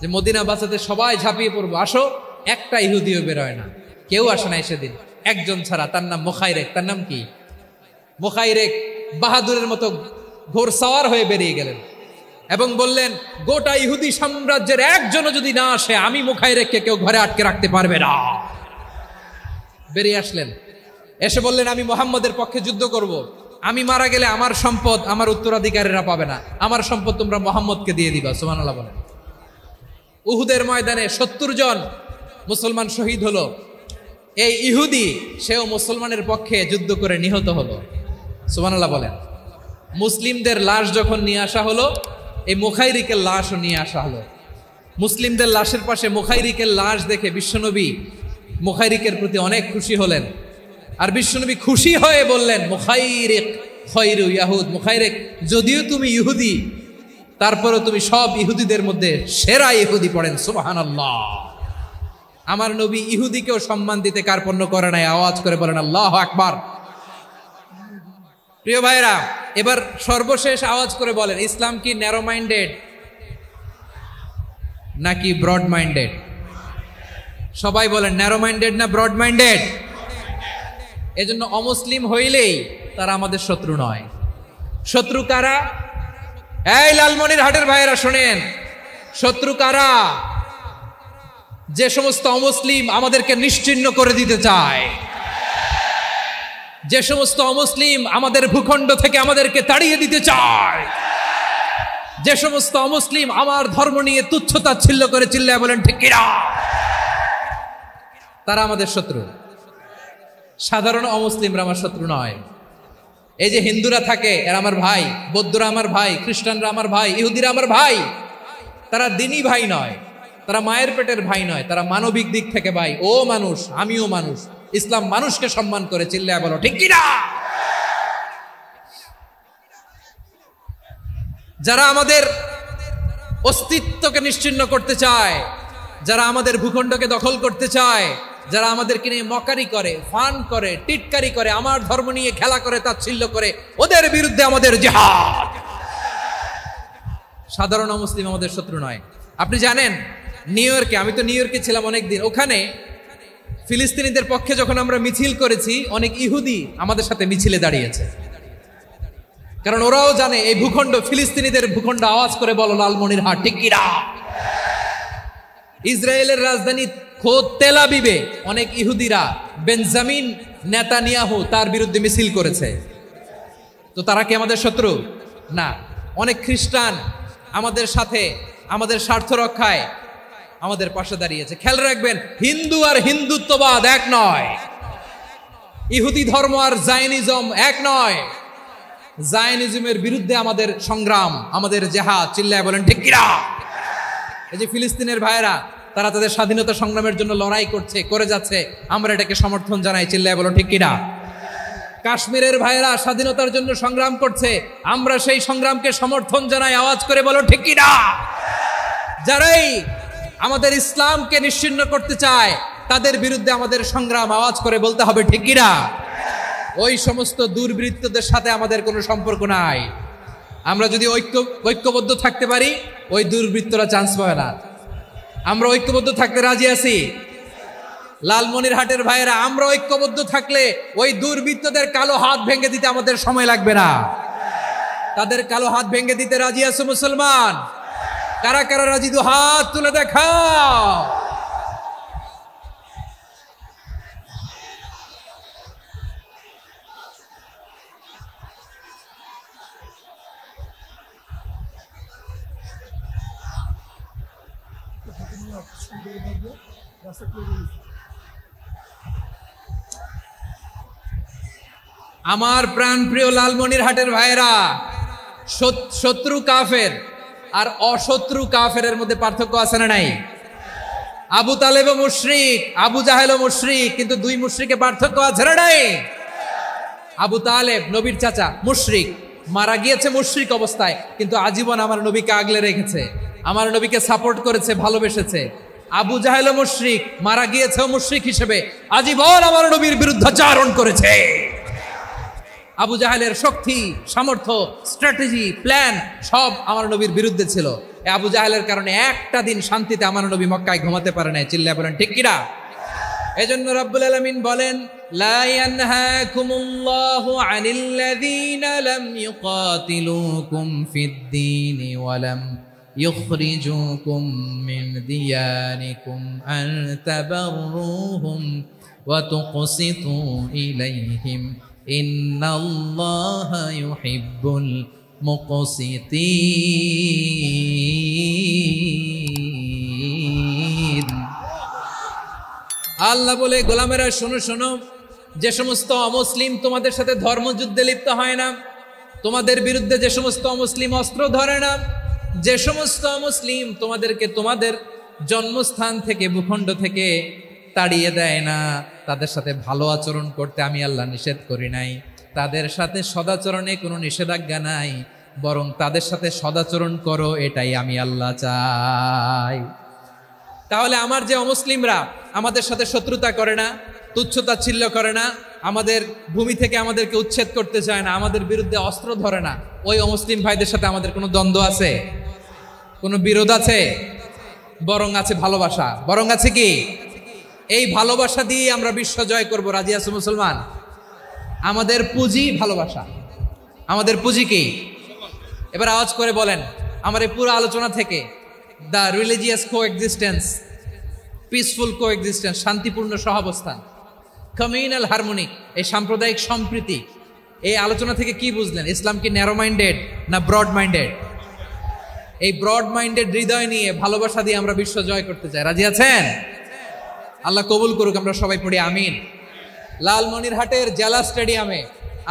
যে মদিনা বাঁচাতে সবাই ঝাঁপিয়ে পড়বো, আসো। একটা ইহুদিও বেরোয় না, কেউ আসে নাই সেদিন, একজন ছাড়া, তার নাম মুখাইরেক। তার নাম কি? মুখাইরেক বাহাদুরের মতো ঘোড়সাওয়ার হয়ে বেরিয়ে গেলেন এবং বললেন, গোটা ইহুদি সাম্রাজ্যের একজনও যদি না আসে, আমি মুখাইরেককে কেউ ঘরে আটকে রাখতে পারবে না। বেরিয়ে আসলেন, এসে বললেন, আমি মুহাম্মদের পক্ষে যুদ্ধ করব। আমি মারা গেলে আমার সম্পদ আমার উত্তরাধিকারীরা পাবে না, আমার সম্পদ তোমরা মুহাম্মদকে দিয়ে দিবা। সুবহানাল্লাহ বলেন। উহুদের ময়দানে 70 জন মুসলমান শহীদ হলো। এই ইহুদি, সেও মুসলমানের পক্ষে যুদ্ধ করে নিহত হলো। সুবহানাল্লাহ বলেন। মুসলিমদের লাশ যখন নিয়ে আসা হলো, এই মুখাইরিকের লাশও নিয়ে আসা হলো। মুসলিমদের লাশের পাশে মুখাইরিকের লাশ দেখে বিশ্বনবী মুখাইরিকের প্রতি অনেক খুশি হলেন। আর বিশ্বনবী খুশি হয়ে বললেন, মুখাইরিক খায়রু ইয়াহুদ, মুখাইরিক যদিও তুমি ইহুদি, তারপরেও তুমি সব ইহুদিদের মধ্যে সেরা ইহুদি। পড়েন সুবহানাল্লাহ। আমার নবী ইহুদিকেও সম্মান দিতে কার্পণ্য করে নাই। আওয়াজ করে বলেন আল্লাহু আকবার। প্রিয় ভাইরা, এবার সর্বশেষ আওয়াজ করে বলেন, ইসলাম কি ন্যারো মাইন্ডেড নাকি ব্রড মাইন্ডেড? সবাই বলেন, ন্যারো মাইন্ডেড না ব্রড মাইন্ডেড? এজন্য অমুসলিম হইলেই তারা আমাদের শত্রু নয়। শত্রু কারা? এই লালমনিরহাটের ভাইয়েরা শোনেন, শত্রু কারা? যে সমস্ত অমুসলিম আমাদেরকে নিশ্চিহ্ন করে দিতে চায়, যে সমস্ত অমুসলিম আমাদের ভূখণ্ড থেকে আমাদেরকে তাড়িয়ে দিতে চায়, যে সমস্ত অমুসলিম আমার ধর্ম নিয়ে তুচ্ছতাচ্ছিল্য করে চিল্লায় বলেন ঠিক কিনা, তারা আমাদের শত্রু। সাধারণ অমুসলিমরা আমার শত্রু নয়। এই যে হিন্দুরা থাকে, এরা আমার ভাই, বৌদ্ধরা আমার ভাই, খ্রিস্টানরা আমার ভাই, ইহুদিরা আমার ভাই। তারা দিনই ভাই নয়, তারা মায়ের পেটের ভাই নয়, তারা মানবিক দিক থেকে ভাই। ও মানুষ, আমিও মানুষ। ইসলাম মানুষকে সম্মান করে, চিল্লায় বলো ঠিক কিনা। যারা আমাদের অস্তিত্বকে নিশ্চিহ্ন করতে চায়, যারা আমাদের ভূখণ্ডকে দখল করতে চায়, যারা আমাদেরকে নিয়ে মকারি করে, ফান করে, টিটকারি করে, আমার ধর্ম নিয়ে খেলা করে, তাচ্ছিল্য করে, ওদের বিরুদ্ধে আমাদের জিহাদ। সাধারণ মুসলিম আমাদের শত্রু নয়। আপনি জানেন নিউ ইয়র্কে, আমি তো নিউ ইয়র্কে ছিলাম অনেকদিন, ওখানে ফিলিস্তিনিদের পক্ষে যখন আমরা মিছিল করেছি, অনেক ইহুদি আমাদের সাথে মিছিলে দাঁড়িয়েছে। কারণ ওরাও জানে এই ভূখণ্ড ফিলিস্তিনিদের ভূখণ্ড। আওয়াজ করে বলো লালমনিরহাট ঠিক কিনা। ইসরায়েলের রাজধানী খোদ তেল আবিবে অনেক ইহুদিরা বেঞ্জামিন নেতানিয়াহু তার বিরুদ্ধে মিছিল করেছে। তো তারা কি আমাদের শত্রু? না। অনেক খ্রিস্টান আমাদের সাথে আমাদের স্বার্থ রক্ষায় আমাদের পাশে দাঁড়িয়েছে। খেয়াল রাখবেন, হিন্দু আর হিন্দুত্ববাদ এক নয়, ইহুদি ধর্ম আর জায়নিজম এক নয়। জায়নিজমের বিরুদ্ধে আমাদের সংগ্রাম, আমাদের জেহাদ, চিল্লায় বলেন ঠিক কিনা। এই যে ফিলিস্তিনের ভাইয়েরা, তারা তাদের স্বাধীনতা সংগ্রামের জন্য লড়াই করছে, করে যাচ্ছে, আমরা এটাকে সমর্থন জানাই, চিল্লায় বলো ঠিক কিনা। কাশ্মীরের ভাইয়েরা স্বাধীনতার জন্য সংগ্রাম করছে, আমরা সেই সংগ্রামকে সমর্থন জানাই, আওয়াজ করে বলো ঠিক কিনা। যারাই আমাদের ইসলামকে নিশ্চিহ্ন করতে চায়, তাদের বিরুদ্ধে আমাদের সংগ্রাম, আওয়াজ করে বলতে হবে ঠিক কিনা। ওই সমস্ত দুর্বৃত্তদের সাথে আমাদের কোনো সম্পর্ক নাই। আমরা যদি ঐক্যবদ্ধ থাকতে পারি, ওই দুর্বৃত্তরা চান্স পাবে না। আমরা ঐক্যবদ্ধ থাকতে রাজি আছি। লালমনিরহাটের ভাইয়েরা, আমরা ঐক্যবদ্ধ থাকলে ওই দুর্বৃত্তদের কালো হাত ভেঙে দিতে আমাদের সময় লাগবে না। তাদের কালো হাত ভেঙে দিতে রাজি আছো মুসলমান? কারা কারা রাজি? দু হাত তুলে দেখাও। আমার প্রাণ প্রিয় লালমনিরহাটের ভাইরা, শত্রু কাফের আর অশত্রু কাফেরের মধ্যে পার্থক্য আছে না নাই? আবু তালেবও মুশরিক, আবু জাহেলও মুশরিক, কিন্তু দুই মুশরিকে পার্থক্য আছে না নাই? আবু তালেব নবীর চাচা, মুশরিক, মারা গিয়েছে মুশরিক অবস্থায়, কিন্তু আজীবন আমার নবীকে আগলে রেখেছে, আমার নবীকে সাপোর্ট করেছে, ভালোবেসেছে। আবু জাহেলও মুশরিক, মারা গিয়েছেও মুশরিক হিসেবে, আজীবন আমার নবীর বিরুদ্ধাচারণ করেছে। আবু জাহেলের শক্তি, সামর্থ্য, স্ট্র্যাটেজি, প্ল্যান সব আমার নবীর বিরুদ্ধে ছিল। আবু জাহেলের কারণে একটা দিন শান্তিতে আমার নবী মক্কায় ঘুমাতে পারে নাই। চিল্লায়া বলেন ঠিক কিনা? এজন্য রব্বুল আলামিন বলেন, লা ইয়ানহাকুমুল্লাহু আনিল্লাযীনা লাম ইউকাতিলুকুম ফিদ-দীনি ওয়া লাম ইখরিজুকুম মিন দিয়ারিকুম আন তাবাররুহুম ওয়া তুকসিতু ইলাইহিম ইন্নাল্লাহা ইউহিব্বুল মুকসিতিন। আল্লাহ বলে, গোলামেরা শোনো শোনো, যে সমস্ত অমুসলিম তোমাদের সাথে ধর্মযুদ্ধে লিপ্ত হয় না, তোমাদের বিরুদ্ধে যে সমস্ত অমুসলিম অস্ত্র ধরে না, যে সমস্ত অমুসলিম তোমাদেরকে তোমাদের জন্মস্থান থেকে, ভূখণ্ড থেকে তাড়িয়ে দেয় না, তাদের সাথে ভালো আচরণ করতে আমি আল্লাহ নিষেধ করি নাই। তাদের সাথে সদাচরণে কোনো নিষেধাজ্ঞা নাই, বরং তাদের সাথে সদাচরণ করো, এটাই আমি আল্লাহ চাই। তাহলে আমার যে অমুসলিমরা আমাদের সাথে শত্রুতা করে না, তুচ্ছতাচ্ছিল্য করে না, আমাদের ভূমি থেকে আমাদেরকে উচ্ছেদ করতে চায় না, আমাদের বিরুদ্ধে অস্ত্র ধরে না, ওই অমুসলিম ভাইদের সাথে আমাদের কোনো দ্বন্দ্ব আছে? কোনো বিরোধ আছে? বরং আছে ভালোবাসা। বরং আছে কি? এই ভালোবাসা দিয়ে আমরা বিশ্ব জয় করব। রাজি আছো মুসলমান? আমাদের পুঁজি ভালোবাসা। আমাদের পুঁজি কি? এবার আওয়াজ করে বলেন, আমার এই পুরো আলোচনা থেকে the religious coexistence, peaceful coexistence, শান্তিপূর্ণ সহাবস্থান, কমিউনাল হারমোনি, এই সাম্প্রদায়িক সম্প্রীতি, এই আলোচনা থেকে কি বুঝলেন? ইসলাম কি ন্যারো মাইন্ডেড না ব্রড মাইন্ডেড? এই ব্রড মাইন্ডেড হৃদয় নিয়ে, ভালোবাসা দিয়ে আমরা বিশ্ব জয় করতে চাই। রাজি আছেন? আল্লাহ কবুল করুক, আমরা সবাই পড়ি আমিন। লালমনিরহাটের জেলা স্টেডিয়ামে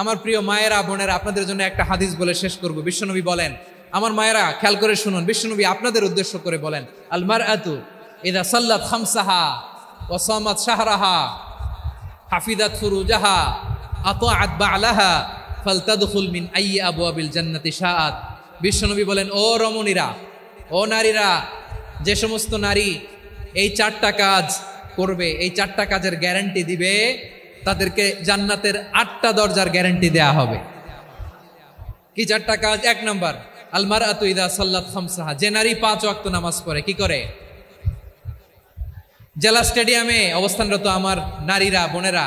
আমার প্রিয় মায়েরা, বোনেরা, আপনাদের জন্য একটা হাদিস বলে শেষ করব। বিশ্বনবী বলেন, আমার মায়েরা খেয়াল করে শুনুন, বিশ্বনবী আপনাদের উদ্দেশ্য করে বলেন, আল মারআতু ইযা সাল্লাত খামসাহা ওয়া সামাত শাহরাহা হাফিজাত ফুরুজাহা আতাআত বা'লাহা ফালতাদখুল মিন আইয়ি আবওয়াবিল জান্নাতি শাআত। বিশ্বনবী বলেন, ও রমণীরা, ও নারীরা, যে সমস্ত নারী এই চারটা কাজ করবে, এই চারটা কাজের গ্যারান্টি দিবে, তাদেরকে জান্নাতের 8টা দরজার গ্যারান্টি দেয়া হবে। কি চারটা কাজ? 1 নাম্বার, আল মারআতু ইযা সাল্লাত খামসাহা, যে নারী 5 ওয়াক্ত নামাজ পড়ে। কি করে? জেলা স্টেডিয়ামে অবস্থানরত আমার নারীরা, বোনেরা,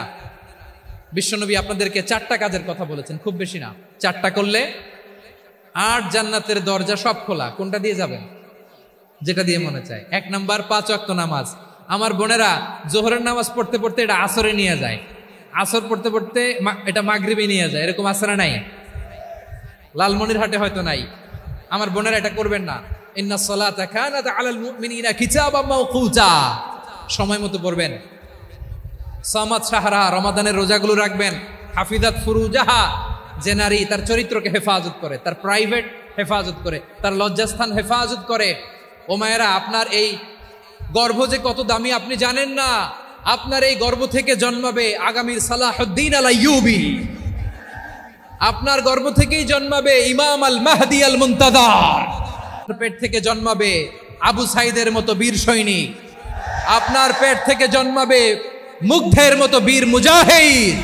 বিশ্বনবী আপনাদেরকে 4টা কাজের কথা বলেছেন, খুব বেশি না। 4টা করলে 8 জান্নাতের দরজা সব খোলা। কোনটা দিয়ে যাবেন? যেটা দিয়ে মনে চায়। 1 নাম্বার 5 ওয়াক্ত নামাজ। আমার বোনেরা জোহরের নামাজ পড়তে পড়তে এটা আসরে নিয়ে যায়, আসর পড়তে পড়তে এটা মাগরিবে নিয়ে যায়। এরকম আসরা নাই? লালমনিরহাটে হয়তো নাই। আমার বোনেরা এটা করবেন না। ইন্নাস সালাতা কানাত আলাল মুমিনিনা কিতাবাম মাওকুতা, সময় মতো পড়বেন। সামাত শাহরা, রমাদানের রোজাগুলো রাখবেন। হাফিজাত ফুরুজাহা, যে নারী তার চরিত্রকে হেফাজত করে, তার প্রাইভেট হেফাজত করে, তার লজ্জাস্থান হেফাজত করে। ও মায়েরা, আপনার এই গর্ভ যে কত দামি আপনি জানেন না। আপনার এই গর্ভ থেকে জন্মাবে আগামীর সালাহুদ্দিন আল আইয়ুবী। আপনার গর্ভ থেকেই জন্মাবে ইমাম আল মাহদি আল মুনতাজার। পেট থেকে জন্মাবে আবু সাইদের মতো বীর সৈনিক। আপনার পেট থেকে জন্মাবে মুগ্ধের মতো বীর মুজাহিদ।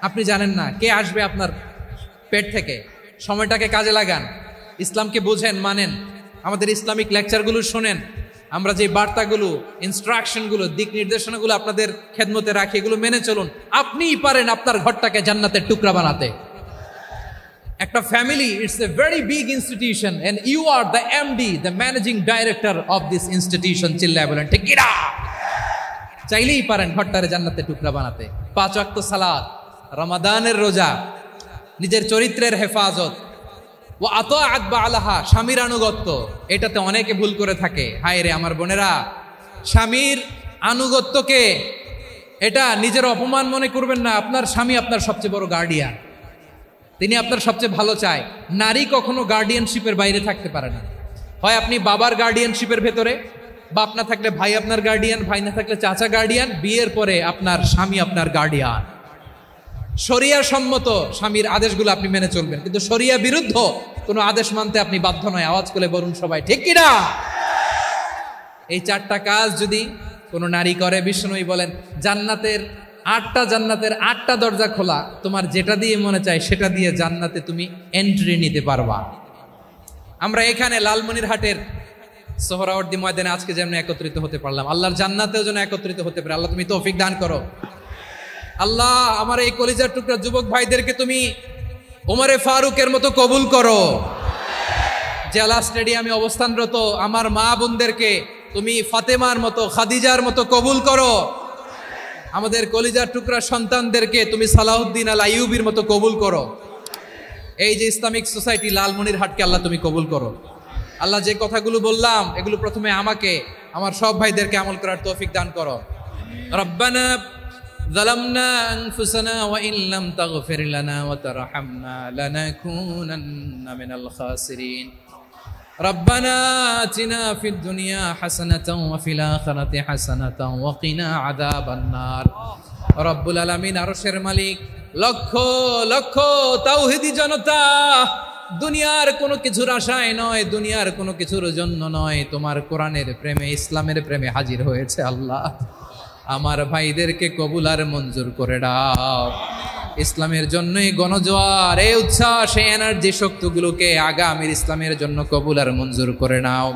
আপনি জানেন না কে আসবে আপনার পেট থেকে। সময়টাকে কাজে লাগান, ইসলামকে বুঝেন, মানেন, আমাদের ইসলামিক লেকচারগুলো শোনেন। আমরা যে বার্তাগুলো, ইনস্ট্রাকশনগুলো, দিক নির্দেশনাগুলো আপনাদের খেদমতে রাখি, এগুলো মেনে চলুন। আপনিই পারেন আপনার ঘরটাকে জান্নাতের টুকরা বানাতে। একটা family, it's a very big institution and you are the MD, the managing director of this institution. চিল্লায় বলেন ঠিক কিনা? চাইলেই পারেন ঘরটারে জান্নাতের টুকরা বানাতে। 5 ওয়াক্ত সালাত, রমাদানের রোজা, নিজের চরিত্রের হেফাজত, ও আতাআত বা'লাহা, স্বামীর আনুগত্য। এটাতে অনেকে ভুল করে থাকে। হায় রে আমার বোনেরা, স্বামীর আনুগত্যকে এটা নিজের অপমান মনে করবেন না, আপনার স্বামী আপনার সবচেয়ে বড় গার্ডিয়ান, তিনি আপনার সবচেয়ে ভালো চায়। নারী কখনো গার্ডিয়ানশিপের বাইরে থাকতে পারে না। হয় আপনি বাবার গার্ডিয়ানশিপের ভেতরে, বাপ না থাকলে ভাই আপনার গার্ডিয়ান, ভাই না থাকলে চাচা গার্ডিয়ান, বিয়ের পরে আপনার স্বামী আপনার গার্ডিয়ান। শরিয়া সম্মত স্বামীর আদেশগুলো আপনি মেনে চলবেন, কিন্তু শরিয়া বিরুদ্ধ কোনো আদেশ মানতে আপনি বাধ্য নয়। আওয়াজ করে বলুন সবাই, ঠিক কিনা? এই 4টা কাজ যদি কোনো নারী করে, বিষ্ণুই বলেন জান্নাতের 8টা দরজা খোলা, তোমার যেটা দিয়ে মনে চায় সেটা দিয়ে জান্নাতে তুমি এন্ট্রি নিতে পারবা। আমরা এখানে লালমনিরহাটের সোহরাওয়ার্দী ময়দানে আজকে যেমন একত্রিত হতে পারলাম, আল্লাহর জান্নাতেও যেন একত্রিত হতে পারে। আল্লাহ তুমি তৌফিক দান করো। আল্লাহ আমার এই কলিজার টুকরা যুবক ভাইদেরকে তুমি ওমরে ফারুকের মতো কবুল করো। জেলা স্টেডিয়ামে অবস্থানরত আমার মা বোনদেরকে তুমি ফাতেমার মতো, খাদিজার মতো কবুল করো। আমাদের কলিজার টুকরা সন্তানদেরকে তুমি সালাউদ্দিন আল আইয়ুবীর মতো কবুল করো। এই যে ইসলামিক সোসাইটি লালমনিরহাটকে আল্লাহ তুমি কবুল করো। আল্লাহ যে কথাগুলো বললাম এগুলো প্রথমে আমাকে, আমার সব ভাইদেরকে আমল করার তৌফিক দান করো। রব্বানা যালামনা আনফুসানা ওয়া ইন লাম তাগফির লানা ওয়া তারহামনা লানাকুনান্না মিনাল খাসিরিন। রব্বানা আতিনা ফিদ দুনিয়া হাসানাতাও ওয়া ফিল আখিরাতি হাসানাতাও ওয়া কিনা আযাবান নার। রব্বুল আলামিন আরশের মালিক, লক্ষ লক্ষ তাওহীদি জনতা দুনিয়ার কোনো কিছুর আশায় নয়, দুনিয়ার কোনো কিছুর জন্য নয়, তোমার কোরআনের প্রেমে, ইসলামের প্রেমে হাজির হয়েছে। আল্লাহ আমার ভাইদেরকে কবুল আর মঞ্জুর করে দাও। ইসলামের জন্যই গণজোয়ার, এই উচ্ছ্বাস, এই এনার্জি শক্তিগুলোকে আগামীর ইসলামের জন্য কবুল আর মঞ্জুর করে নাও।